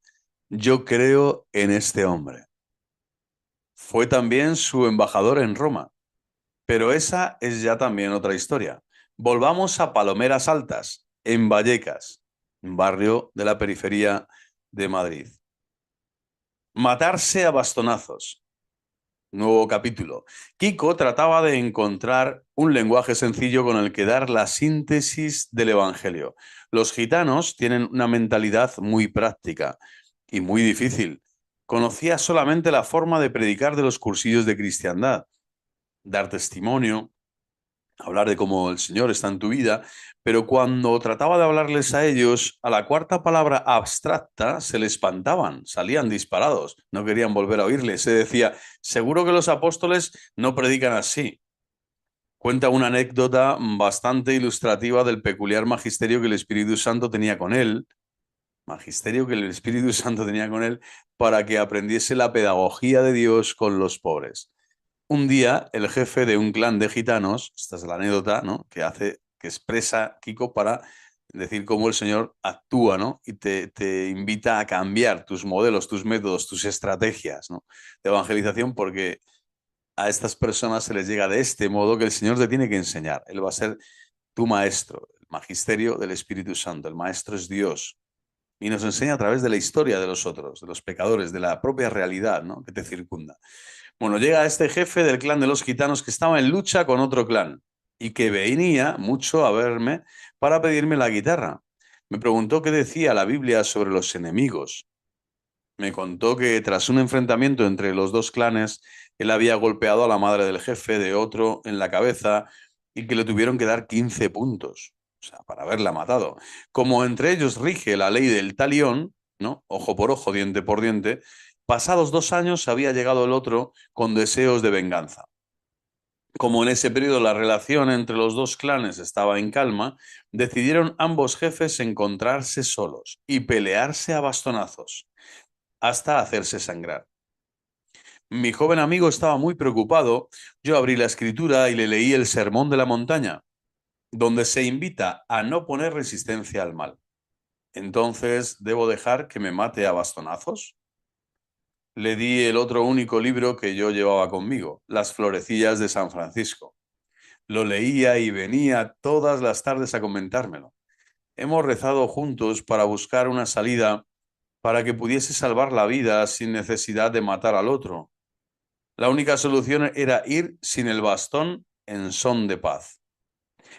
yo creo en este hombre. Fue también su embajador en Roma, pero esa es ya también otra historia. Volvamos a Palomeras Altas, en Vallecas, un barrio de la periferia de Madrid. Matarse a bastonazos. Nuevo capítulo. Kiko trataba de encontrar un lenguaje sencillo con el que dar la síntesis del Evangelio. Los gitanos tienen una mentalidad muy práctica y muy difícil. Conocía solamente la forma de predicar de los cursillos de cristiandad, dar testimonio, hablar de cómo el Señor está en tu vida, pero cuando trataba de hablarles a ellos, a la cuarta palabra abstracta se le espantaban, salían disparados, no querían volver a oírle. Se decía, seguro que los apóstoles no predican así. Cuenta una anécdota bastante ilustrativa del peculiar magisterio que el Espíritu Santo tenía con él, magisterio que el Espíritu Santo tenía con él para que aprendiese la pedagogía de Dios con los pobres. Un día, el jefe de un clan de gitanos, esta es la anécdota, ¿no?, que expresa Kiko para decir cómo el Señor actúa, ¿no? Y te invita a cambiar tus modelos, tus métodos, tus estrategias, ¿no?, de evangelización, porque a estas personas se les llega de este modo que el Señor te tiene que enseñar. Él va a ser tu maestro, el magisterio del Espíritu Santo. El maestro es Dios y nos enseña a través de la historia de los otros, de los pecadores, de la propia realidad, ¿no?, que te circunda. Bueno, llega este jefe del clan de los gitanos que estaba en lucha con otro clan y que venía mucho a verme para pedirme la guitarra. Me preguntó qué decía la Biblia sobre los enemigos. Me contó que tras un enfrentamiento entre los dos clanes, él había golpeado a la madre del jefe de otro en la cabeza y que le tuvieron que dar 15 puntos, o sea, para haberla matado. Como entre ellos rige la ley del talión, ¿no? Ojo por ojo, diente por diente, pasados 2 años había llegado el otro con deseos de venganza. Como en ese periodo la relación entre los dos clanes estaba en calma, decidieron ambos jefes encontrarse solos y pelearse a bastonazos hasta hacerse sangrar. Mi joven amigo estaba muy preocupado. Yo abrí la escritura y le leí el Sermón de la Montaña. donde se invita a no poner resistencia al mal. Entonces, ¿debo dejar que me mate a bastonazos? Le di el otro único libro que yo llevaba conmigo, Las florecillas de San Francisco. Lo leía y venía todas las tardes a comentármelo. Hemos rezado juntos para buscar una salida para que pudiese salvar la vida sin necesidad de matar al otro. La única solución era ir sin el bastón en son de paz.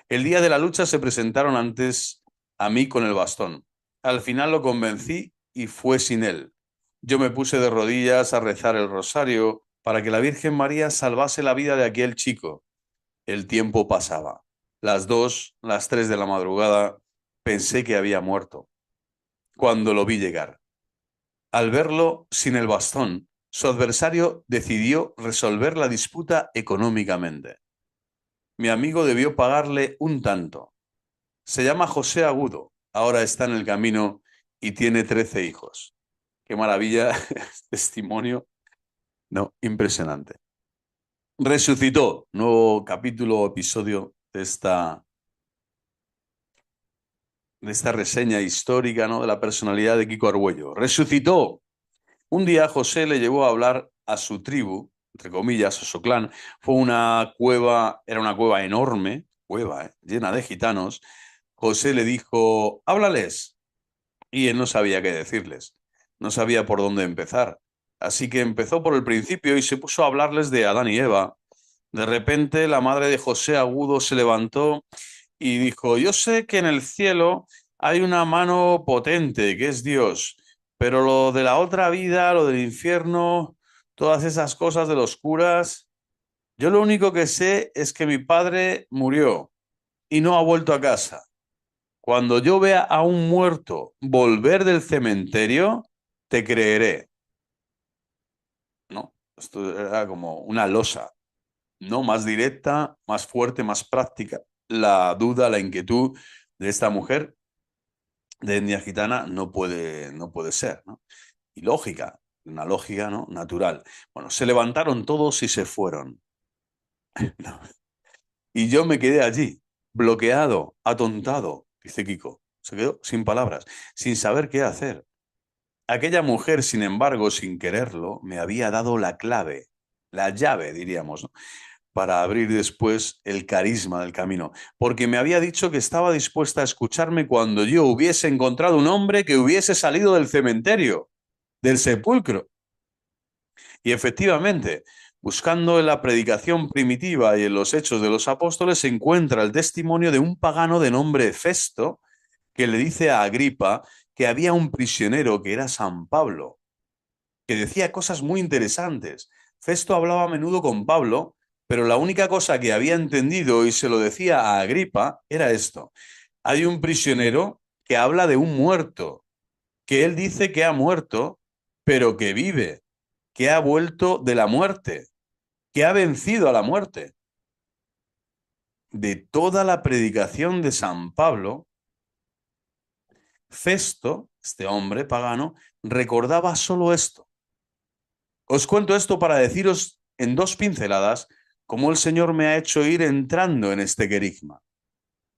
El día de la lucha se presentaron antes a mí con el bastón. Al final lo convencí y fue sin él. Yo me puse de rodillas a rezar el rosario para que la Virgen María salvase la vida de aquel chico. El tiempo pasaba. Las 2, las 3 de la madrugada, pensé que había muerto. Cuando lo vi llegar. Al verlo sin el bastón, su adversario decidió resolver la disputa económicamente. Mi amigo debió pagarle un tanto. Se llama José Agudo, ahora está en el camino y tiene 13 hijos. Qué maravilla, testimonio, no, impresionante. Resucitó, nuevo capítulo o episodio de esta reseña histórica, ¿no? De la personalidad de Kiko Argüello. Resucitó. Un día José le llevó a hablar a su tribu, entre comillas, a su clan. Fue una cueva, era una cueva enorme, cueva, llena de gitanos. José le dijo, háblales. Y él no sabía qué decirles, no sabía por dónde empezar. Así que empezó por el principio y se puso a hablarles de Adán y Eva. De repente la madre de José Agudo se levantó y dijo, yo sé que en el cielo hay una mano potente, que es Dios, pero lo de la otra vida, lo del infierno, todas esas cosas de los curas, yo lo único que sé es que mi padre murió y no ha vuelto a casa. Cuando yo vea a un muerto volver del cementerio, te creeré. No, esto era como una losa, ¿no? Más directa, más fuerte, más práctica. La duda, la inquietud de esta mujer de etnia gitana no puede ser, ¿no? Y lógica, una lógica, ¿no? Natural. Bueno, se levantaron todos y se fueron. No. Y yo me quedé allí, bloqueado, atontado, dice Kiko. Se quedó sin palabras, sin saber qué hacer. Aquella mujer, sin embargo, sin quererlo, me había dado la clave, la llave, diríamos, ¿no? Para abrir después el carisma del camino, porque me había dicho que estaba dispuesta a escucharme cuando yo hubiese encontrado un hombre que hubiese salido del cementerio, del sepulcro. Y efectivamente, buscando en la predicación primitiva y en los hechos de los apóstoles, se encuentra el testimonio de un pagano de nombre Festo, que le dice a Agripa que había un prisionero que era San Pablo, que decía cosas muy interesantes. Festo hablaba a menudo con Pablo, pero la única cosa que había entendido y se lo decía a Agripa era esto. Hay un prisionero que habla de un muerto, que él dice que ha muerto, pero que vive, que ha vuelto de la muerte, que ha vencido a la muerte. De toda la predicación de San Pablo, Festo, este hombre pagano, recordaba solo esto. Os cuento esto para deciros en dos pinceladas cómo el Señor me ha hecho ir entrando en este querigma,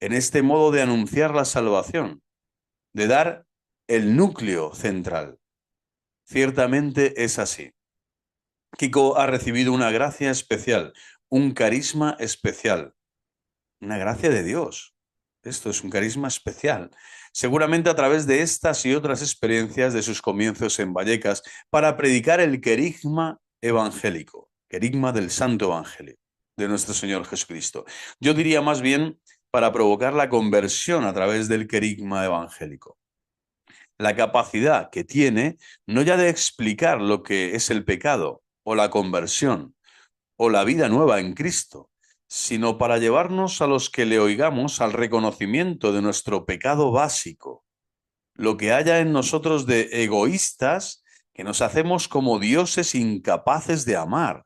en este modo de anunciar la salvación, de dar el núcleo central. Ciertamente es así. Kiko ha recibido una gracia especial, un carisma especial, una gracia de Dios. Esto es un carisma especial. Seguramente a través de estas y otras experiencias de sus comienzos en Vallecas para predicar el querigma evangélico, querigma del Santo Evangelio de nuestro Señor Jesucristo. Yo diría más bien para provocar la conversión a través del querigma evangélico. La capacidad que tiene no ya de explicar lo que es el pecado o la conversión o la vida nueva en Cristo, sino para llevarnos a los que le oigamos al reconocimiento de nuestro pecado básico, lo que haya en nosotros de egoístas que nos hacemos como dioses incapaces de amar,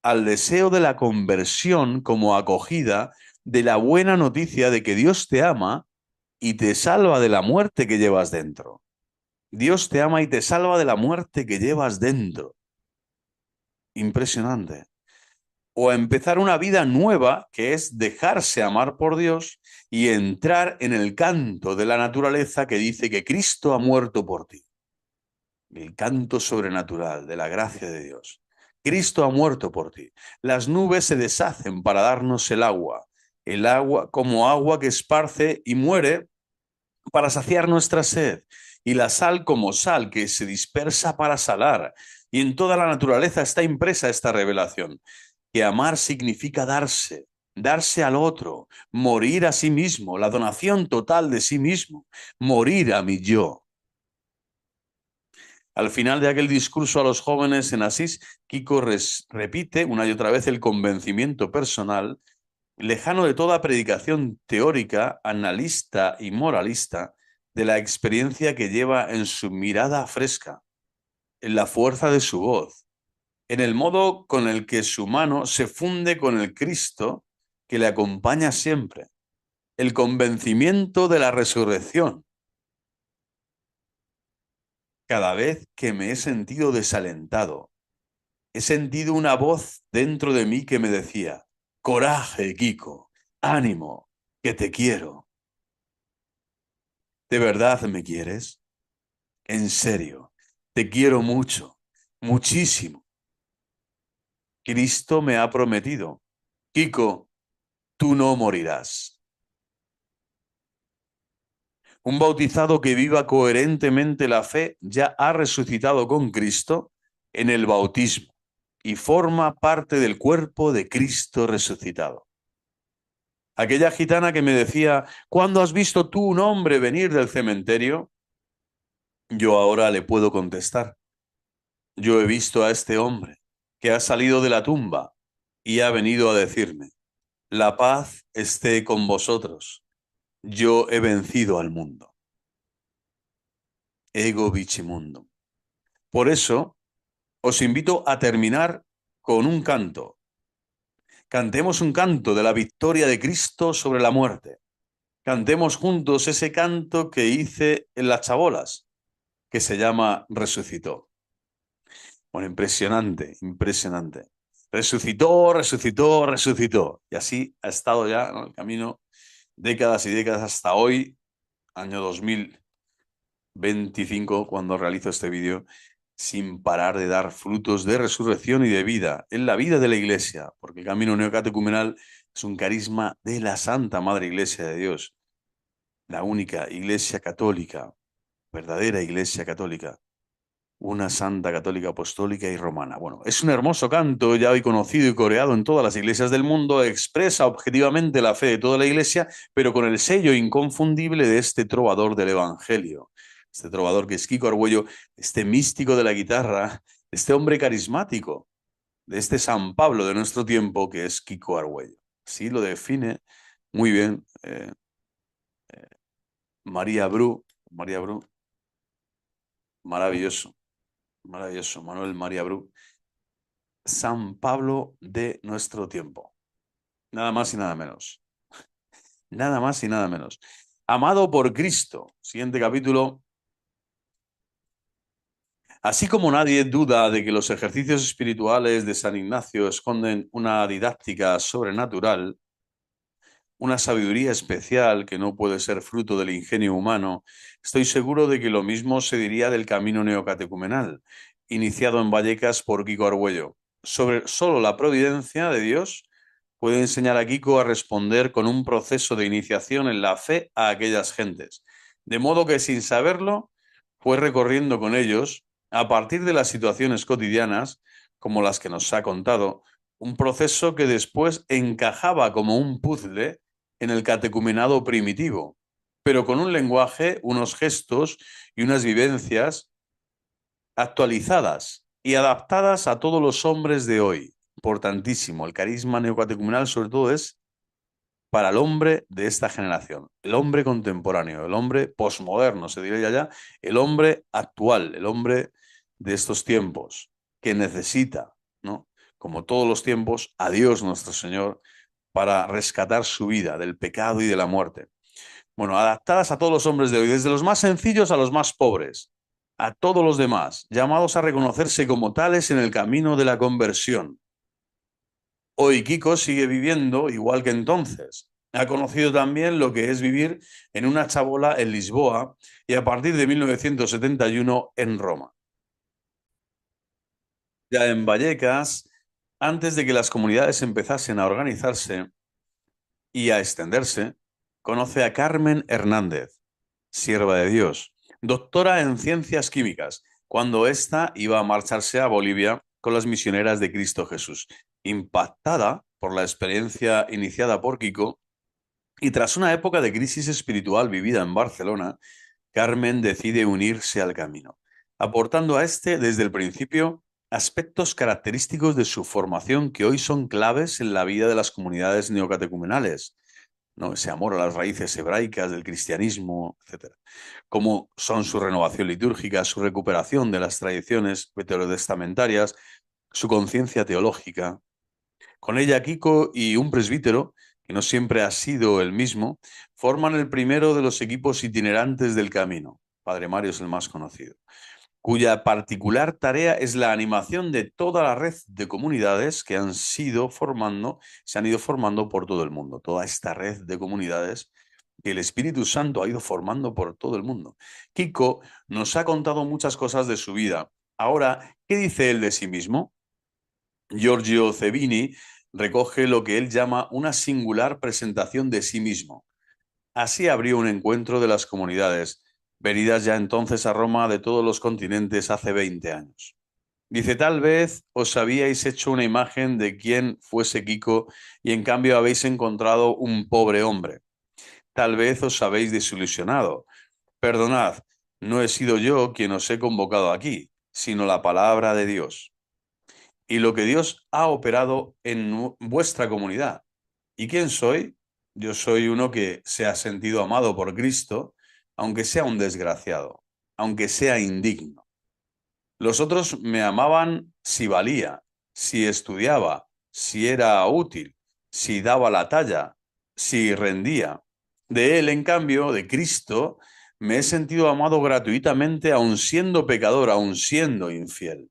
al deseo de la conversión como acogida de la buena noticia de que Dios te ama y te salva de la muerte que llevas dentro. Dios te ama y te salva de la muerte que llevas dentro. Impresionante. o a empezar una vida nueva, que es dejarse amar por Dios y entrar en el canto de la naturaleza que dice que Cristo ha muerto por ti. El canto sobrenatural de la gracia de Dios. Cristo ha muerto por ti. Las nubes se deshacen para darnos el agua como agua que esparce y muere para saciar nuestra sed, y la sal como sal que se dispersa para salar. Y en toda la naturaleza está impresa esta revelación, que amar significa darse, darse al otro, morir a sí mismo, la donación total de sí mismo, morir a mi yo. Al final de aquel discurso a los jóvenes en Asís, Kiko repite una y otra vez el convencimiento personal, lejano de toda predicación teórica, analista y moralista, de la experiencia que lleva en su mirada fresca, en la fuerza de su voz, en el modo con el que su mano se funde con el Cristo que le acompaña siempre, el convencimiento de la resurrección. Cada vez que me he sentido desalentado, he sentido una voz dentro de mí que me decía: coraje, Kiko, ánimo, que te quiero. ¿De verdad me quieres? En serio, te quiero mucho, muchísimo. Cristo me ha prometido: Kiko, tú no morirás. Un bautizado que viva coherentemente la fe ya ha resucitado con Cristo en el bautismo y forma parte del cuerpo de Cristo resucitado. Aquella gitana que me decía: ¿cuándo has visto tú un hombre venir del cementerio? Yo ahora le puedo contestar: yo he visto a este hombre que ha salido de la tumba y ha venido a decirme: la paz esté con vosotros. Yo he vencido al mundo. Ego vicimundum. Por eso os invito a terminar con un canto. Cantemos un canto de la victoria de Cristo sobre la muerte. Cantemos juntos ese canto que hice en las chabolas, que se llama Resucitó. Bueno, impresionante, impresionante. Resucitó, resucitó, resucitó. Y así ha estado ya, ¿no?, el camino, décadas y décadas hasta hoy, año 2025, cuando realizo este vídeo, sin parar de dar frutos de resurrección y de vida en la vida de la Iglesia, porque el camino neocatecumenal es un carisma de la Santa Madre Iglesia de Dios, la única Iglesia católica, verdadera Iglesia católica, una Santa Católica Apostólica y Romana. Bueno, es un hermoso canto, ya hoy conocido y coreado en todas las iglesias del mundo, expresa objetivamente la fe de toda la Iglesia, pero con el sello inconfundible de este trovador del Evangelio, este trovador que es Kiko Argüello, este místico de la guitarra, este hombre carismático, de este San Pablo de nuestro tiempo que es Kiko Argüello. Así lo define muy bien María Bru, maravilloso. Maravilloso, Manuel María Bru. San Pablo de nuestro tiempo. Nada más y nada menos. Nada más y nada menos. Amado por Cristo. Siguiente capítulo. Así como nadie duda de que los ejercicios espirituales de San Ignacio esconden una didáctica sobrenatural, una sabiduría especial que no puede ser fruto del ingenio humano, estoy seguro de que lo mismo se diría del camino neocatecumenal, iniciado en Vallecas por Kiko Argüello. Solo la providencia de Dios puede enseñar a Kiko a responder con un proceso de iniciación en la fe a aquellas gentes. De modo que, sin saberlo, fue recorriendo con ellos, a partir de las situaciones cotidianas, como las que nos ha contado, un proceso que después encajaba como un puzzle en el catecumenado primitivo, pero con un lenguaje, unos gestos y unas vivencias actualizadas y adaptadas a todos los hombres de hoy. Importantísimo, el carisma neocatecumenal sobre todo es para el hombre de esta generación, el hombre contemporáneo, el hombre posmoderno, se diría ya, el hombre actual, el hombre de estos tiempos, que necesita, ¿no?, como todos los tiempos, a Dios nuestro Señor para rescatar su vida del pecado y de la muerte. Bueno, adaptadas a todos los hombres de hoy, desde los más sencillos a los más pobres, a todos los demás, llamados a reconocerse como tales en el camino de la conversión. Hoy Kiko sigue viviendo igual que entonces. Ha conocido también lo que es vivir en una chabola en Lisboa y a partir de 1971 en Roma. Ya en Vallecas, antes de que las comunidades empezasen a organizarse y a extenderse, conoce a Carmen Hernández, sierva de Dios, doctora en ciencias químicas, cuando ésta iba a marcharse a Bolivia con las misioneras de Cristo Jesús. Impactada por la experiencia iniciada por Kiko y tras una época de crisis espiritual vivida en Barcelona, Carmen decide unirse al camino, aportando a este desde el principio aspectos característicos de su formación que hoy son claves en la vida de las comunidades neocatecumenales, ¿no? Ese amor a las raíces hebraicas del cristianismo, etcétera. Como son su renovación litúrgica, su recuperación de las tradiciones veterotestamentarias, su conciencia teológica. Con ella, Kiko y un presbítero, que no siempre ha sido el mismo, forman el primero de los equipos itinerantes del camino. Padre Mario es el más conocido, cuya particular tarea es la animación de toda la red de comunidades que se han ido formando por todo el mundo. Toda esta red de comunidades que el Espíritu Santo ha ido formando por todo el mundo. Kiko nos ha contado muchas cosas de su vida. Ahora, ¿qué dice él de sí mismo? Giorgio Cebini recoge lo que él llama una singular presentación de sí mismo. Así abrió un encuentro de las comunidades, venidas ya entonces a Roma de todos los continentes hace 20 años. Dice, tal vez os habíais hecho una imagen de quién fuese Kiko y en cambio habéis encontrado un pobre hombre. Tal vez os habéis desilusionado. Perdonad, no he sido yo quien os he convocado aquí, sino la palabra de Dios y lo que Dios ha operado en vuestra comunidad. ¿Y quién soy? Yo soy uno que se ha sentido amado por Cristo, aunque sea un desgraciado, aunque sea indigno. Los otros me amaban si valía, si estudiaba, si era útil, si daba la talla, si rendía. De él, en cambio, de Cristo, me he sentido amado gratuitamente, aun siendo pecador, aun siendo infiel.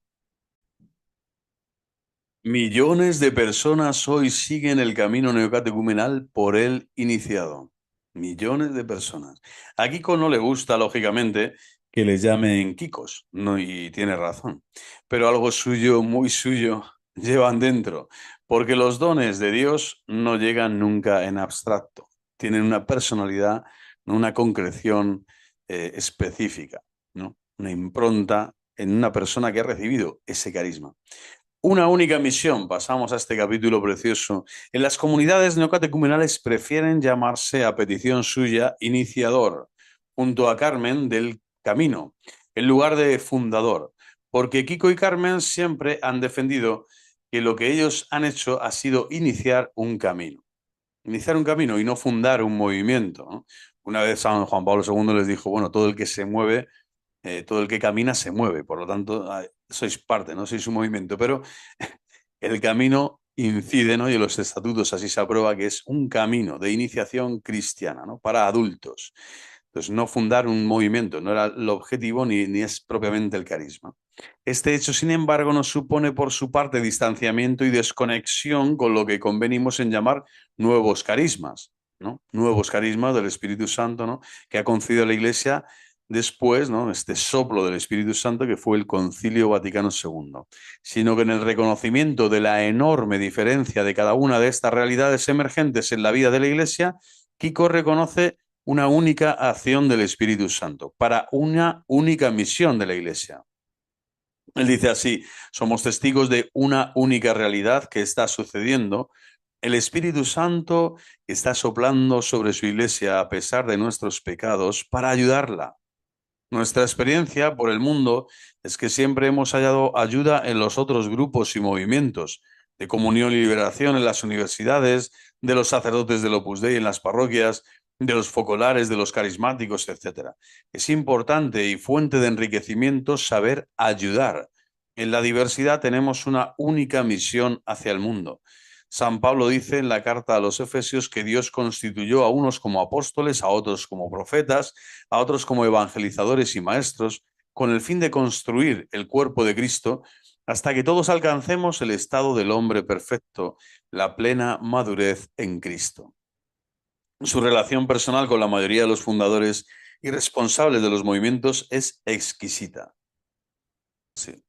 Millones de personas hoy siguen el camino neocatecumenal por él iniciado. Millones de personas. A Kiko no le gusta, lógicamente, que les llamen Kikos, no, y tiene razón. Pero algo suyo, muy suyo, llevan dentro, porque los dones de Dios no llegan nunca en abstracto. Tienen una personalidad, una concreción específica, ¿no? Una impronta en una persona que ha recibido ese carisma. Una única misión, pasamos a este capítulo precioso. En las comunidades neocatecumenales prefieren llamarse a petición suya iniciador, junto a Carmen del Camino, en lugar de fundador, porque Kiko y Carmen siempre han defendido que lo que ellos han hecho ha sido iniciar un camino. Iniciar un camino y no fundar un movimiento, ¿no? Una vez San Juan Pablo II les dijo, bueno, todo el que se mueve, todo el que camina se mueve, por lo tanto, sois parte, no sois un movimiento, pero el camino incide, ¿no? Y en los estatutos así se aprueba que es un camino de iniciación cristiana, ¿no? Para adultos. Entonces, no fundar un movimiento no era el objetivo ni es propiamente el carisma. Este hecho, sin embargo, nos supone por su parte distanciamiento y desconexión con lo que convenimos en llamar nuevos carismas, ¿no? Nuevos carismas del Espíritu Santo, ¿no? Que ha concedido la Iglesia después, ¿no? Este soplo del Espíritu Santo que fue el Concilio Vaticano II, sino que en el reconocimiento de la enorme diferencia de cada una de estas realidades emergentes en la vida de la Iglesia, Kiko reconoce una única acción del Espíritu Santo para una única misión de la Iglesia. Él dice así, somos testigos de una única realidad que está sucediendo. El Espíritu Santo está soplando sobre su Iglesia a pesar de nuestros pecados para ayudarla. Nuestra experiencia por el mundo es que siempre hemos hallado ayuda en los otros grupos y movimientos de comunión y liberación en las universidades, de los sacerdotes del Opus Dei en las parroquias, de los focolares, de los carismáticos, etcétera. Es importante y fuente de enriquecimiento saber ayudar. En la diversidad tenemos una única misión hacia el mundo. San Pablo dice en la carta a los Efesios que Dios constituyó a unos como apóstoles, a otros como profetas, a otros como evangelizadores y maestros, con el fin de construir el cuerpo de Cristo hasta que todos alcancemos el estado del hombre perfecto, la plena madurez en Cristo. Su relación personal con la mayoría de los fundadores y responsables de los movimientos es exquisita. Sí.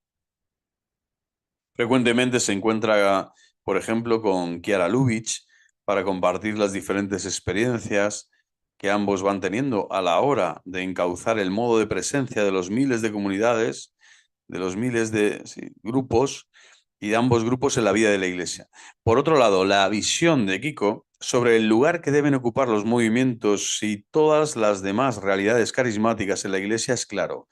Frecuentemente se encuentra, por ejemplo, con Kiara Lubitsch para compartir las diferentes experiencias que ambos van teniendo a la hora de encauzar el modo de presencia de los miles de comunidades, de los miles de grupos y de ambos grupos en la vida de la Iglesia. Por otro lado, la visión de Kiko sobre el lugar que deben ocupar los movimientos y todas las demás realidades carismáticas en la Iglesia es claro.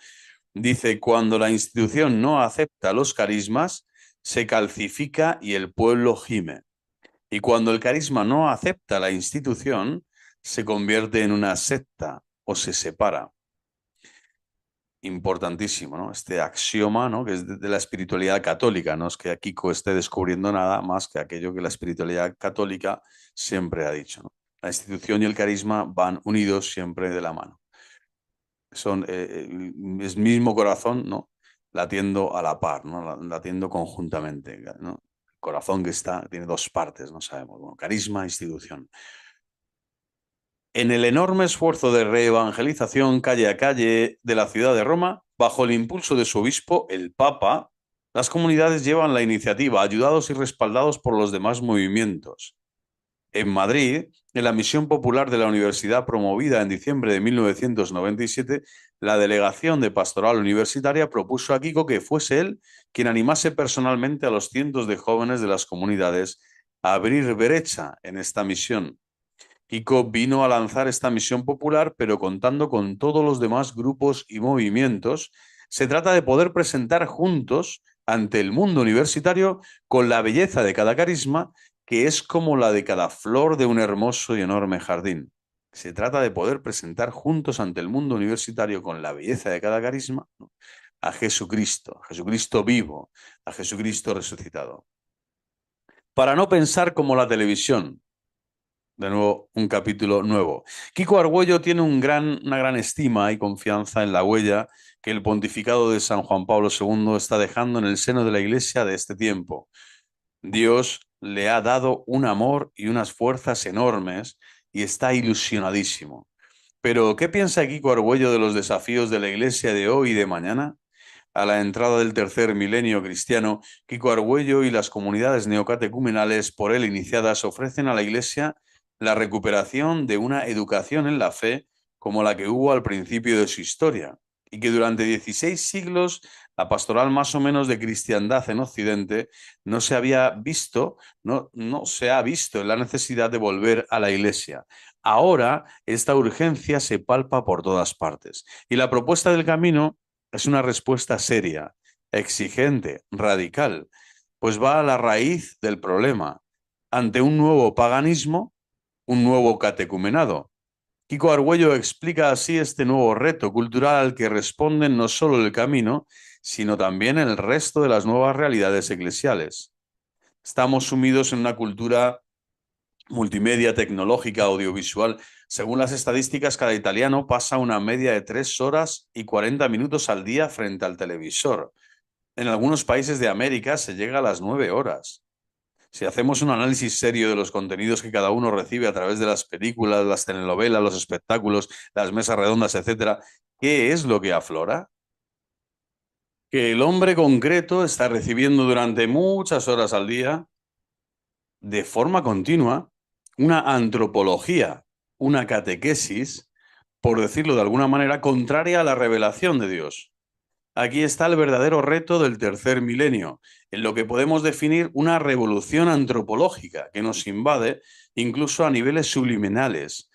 Dice, cuando la institución no acepta los carismas, se calcifica y el pueblo gime. Y cuando el carisma no acepta la institución, se convierte en una secta o se separa. Importantísimo, ¿no? Este axioma, ¿no? Que es de la espiritualidad católica. No es que Kiko esté descubriendo nada más que aquello que la espiritualidad católica siempre ha dicho, ¿no? La institución y el carisma van unidos siempre de la mano. Son es mismo corazón, ¿no? Latiendo a la par, ¿no? Latiendo conjuntamente, ¿no? El corazón que tiene dos partes, no sabemos. Bueno, carisma, institución. En el enorme esfuerzo de reevangelización calle a calle de la ciudad de Roma, bajo el impulso de su obispo, el Papa, las comunidades llevan la iniciativa, ayudados y respaldados por los demás movimientos. En Madrid, en la misión popular de la universidad promovida en diciembre de 1997, la delegación de Pastoral Universitaria propuso a Kiko que fuese él quien animase personalmente a los cientos de jóvenes de las comunidades a abrir brecha en esta misión. Kiko vino a lanzar esta misión popular, pero contando con todos los demás grupos y movimientos. Se trata de poder presentar juntos ante el mundo universitario con la belleza de cada carisma, que es como la de cada flor de un hermoso y enorme jardín. Se trata de poder presentar juntos ante el mundo universitario con la belleza de cada carisma, ¿no?, a Jesucristo vivo, a Jesucristo resucitado. Para no pensar como la televisión. De nuevo, un capítulo nuevo. Kiko Argüello tiene una gran estima y confianza en la huella que el pontificado de San Juan Pablo II está dejando en el seno de la Iglesia de este tiempo. Dios le ha dado un amor y unas fuerzas enormes y está ilusionadísimo. Pero, ¿qué piensa Kiko Argüello de los desafíos de la Iglesia de hoy y de mañana? A la entrada del tercer milenio cristiano, Kiko Argüello y las comunidades neocatecumenales por él iniciadas ofrecen a la Iglesia la recuperación de una educación en la fe como la que hubo al principio de su historia, y que durante 16 siglos la pastoral más o menos de cristiandad en Occidente no se había visto, no se ha visto en la necesidad de volver a la Iglesia. Ahora esta urgencia se palpa por todas partes, y la propuesta del camino es una respuesta seria, exigente, radical, pues va a la raíz del problema. Ante un nuevo paganismo, un nuevo catecumenado. Kiko Argüello explica así este nuevo reto cultural al que responden no solo el camino, sino también el resto de las nuevas realidades eclesiales. Estamos sumidos en una cultura multimedia, tecnológica, audiovisual. Según las estadísticas, cada italiano pasa una media de 3 horas y 40 minutos al día frente al televisor. En algunos países de América se llega a las 9 horas. Si hacemos un análisis serio de los contenidos que cada uno recibe a través de las películas, las telenovelas, los espectáculos, las mesas redondas, etcétera, ¿qué es lo que aflora? Que el hombre concreto está recibiendo durante muchas horas al día, de forma continua, una antropología, una catequesis, por decirlo de alguna manera, contraria a la revelación de Dios. Aquí está el verdadero reto del tercer milenio, en lo que podemos definir una revolución antropológica que nos invade incluso a niveles subliminales,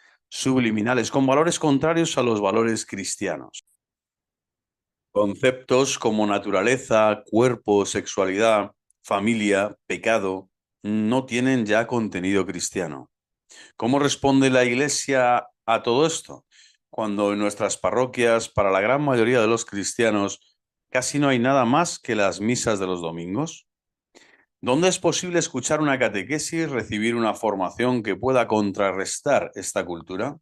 con valores contrarios a los valores cristianos. Conceptos como naturaleza, cuerpo, sexualidad, familia, pecado, no tienen ya contenido cristiano. ¿Cómo responde la Iglesia a todo esto? Cuando en nuestras parroquias, para la gran mayoría de los cristianos, casi no hay nada más que las misas de los domingos. ¿Dónde es posible escuchar una catequesis, recibir una formación que pueda contrarrestar esta cultura?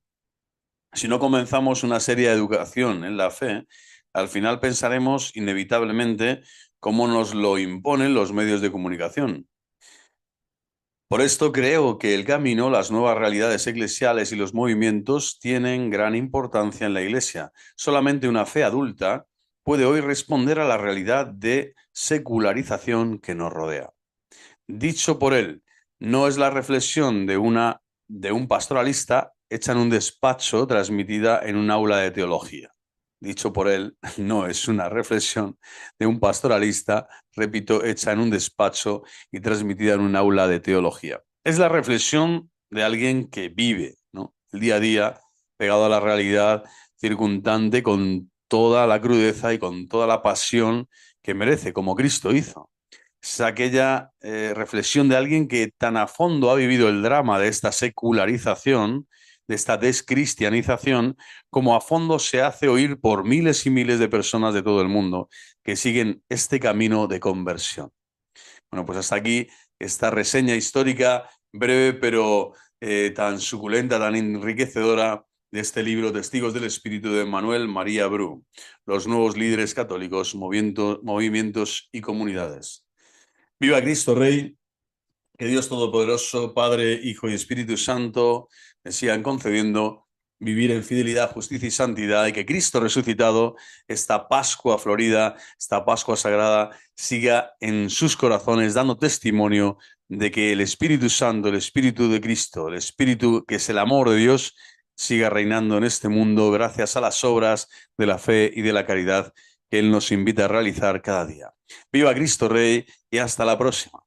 Si no comenzamos una seria educación en la fe, al final pensaremos inevitablemente como nos lo imponen los medios de comunicación. Por esto creo que el camino, las nuevas realidades eclesiales y los movimientos tienen gran importancia en la Iglesia. Solamente una fe adulta puede hoy responder a la realidad de secularización que nos rodea. Dicho por él, no es la reflexión de un pastoralista hecha en un despacho transmitida en un aula de teología. Dicho por él, no es una reflexión de un pastoralista, repito, hecha en un despacho y transmitida en un aula de teología. Es la reflexión de alguien que vive, ¿no?, el día a día, pegado a la realidad circundante con toda la crudeza y con toda la pasión que merece, como Cristo hizo. Es aquella reflexión de alguien que tan a fondo ha vivido el drama de esta secularización, de esta descristianización, como a fondo se hace oír por miles y miles de personas de todo el mundo que siguen este camino de conversión. Bueno, pues hasta aquí esta reseña histórica breve, pero tan suculenta, tan enriquecedora de este libro Testigos del Espíritu de Manuel María Bru, los nuevos líderes católicos, movimientos y comunidades. Viva Cristo Rey, que Dios Todopoderoso, Padre, Hijo y Espíritu Santo, me sigan concediendo vivir en fidelidad, justicia y santidad, y que Cristo resucitado, esta Pascua florida, esta Pascua sagrada, siga en sus corazones dando testimonio de que el Espíritu Santo, el Espíritu de Cristo, el Espíritu que es el amor de Dios, siga reinando en este mundo gracias a las obras de la fe y de la caridad que Él nos invita a realizar cada día. Viva Cristo Rey y hasta la próxima.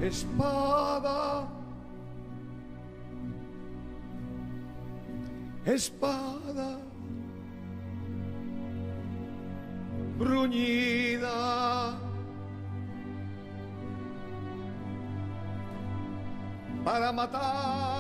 Espada, espada, bruñida para matar.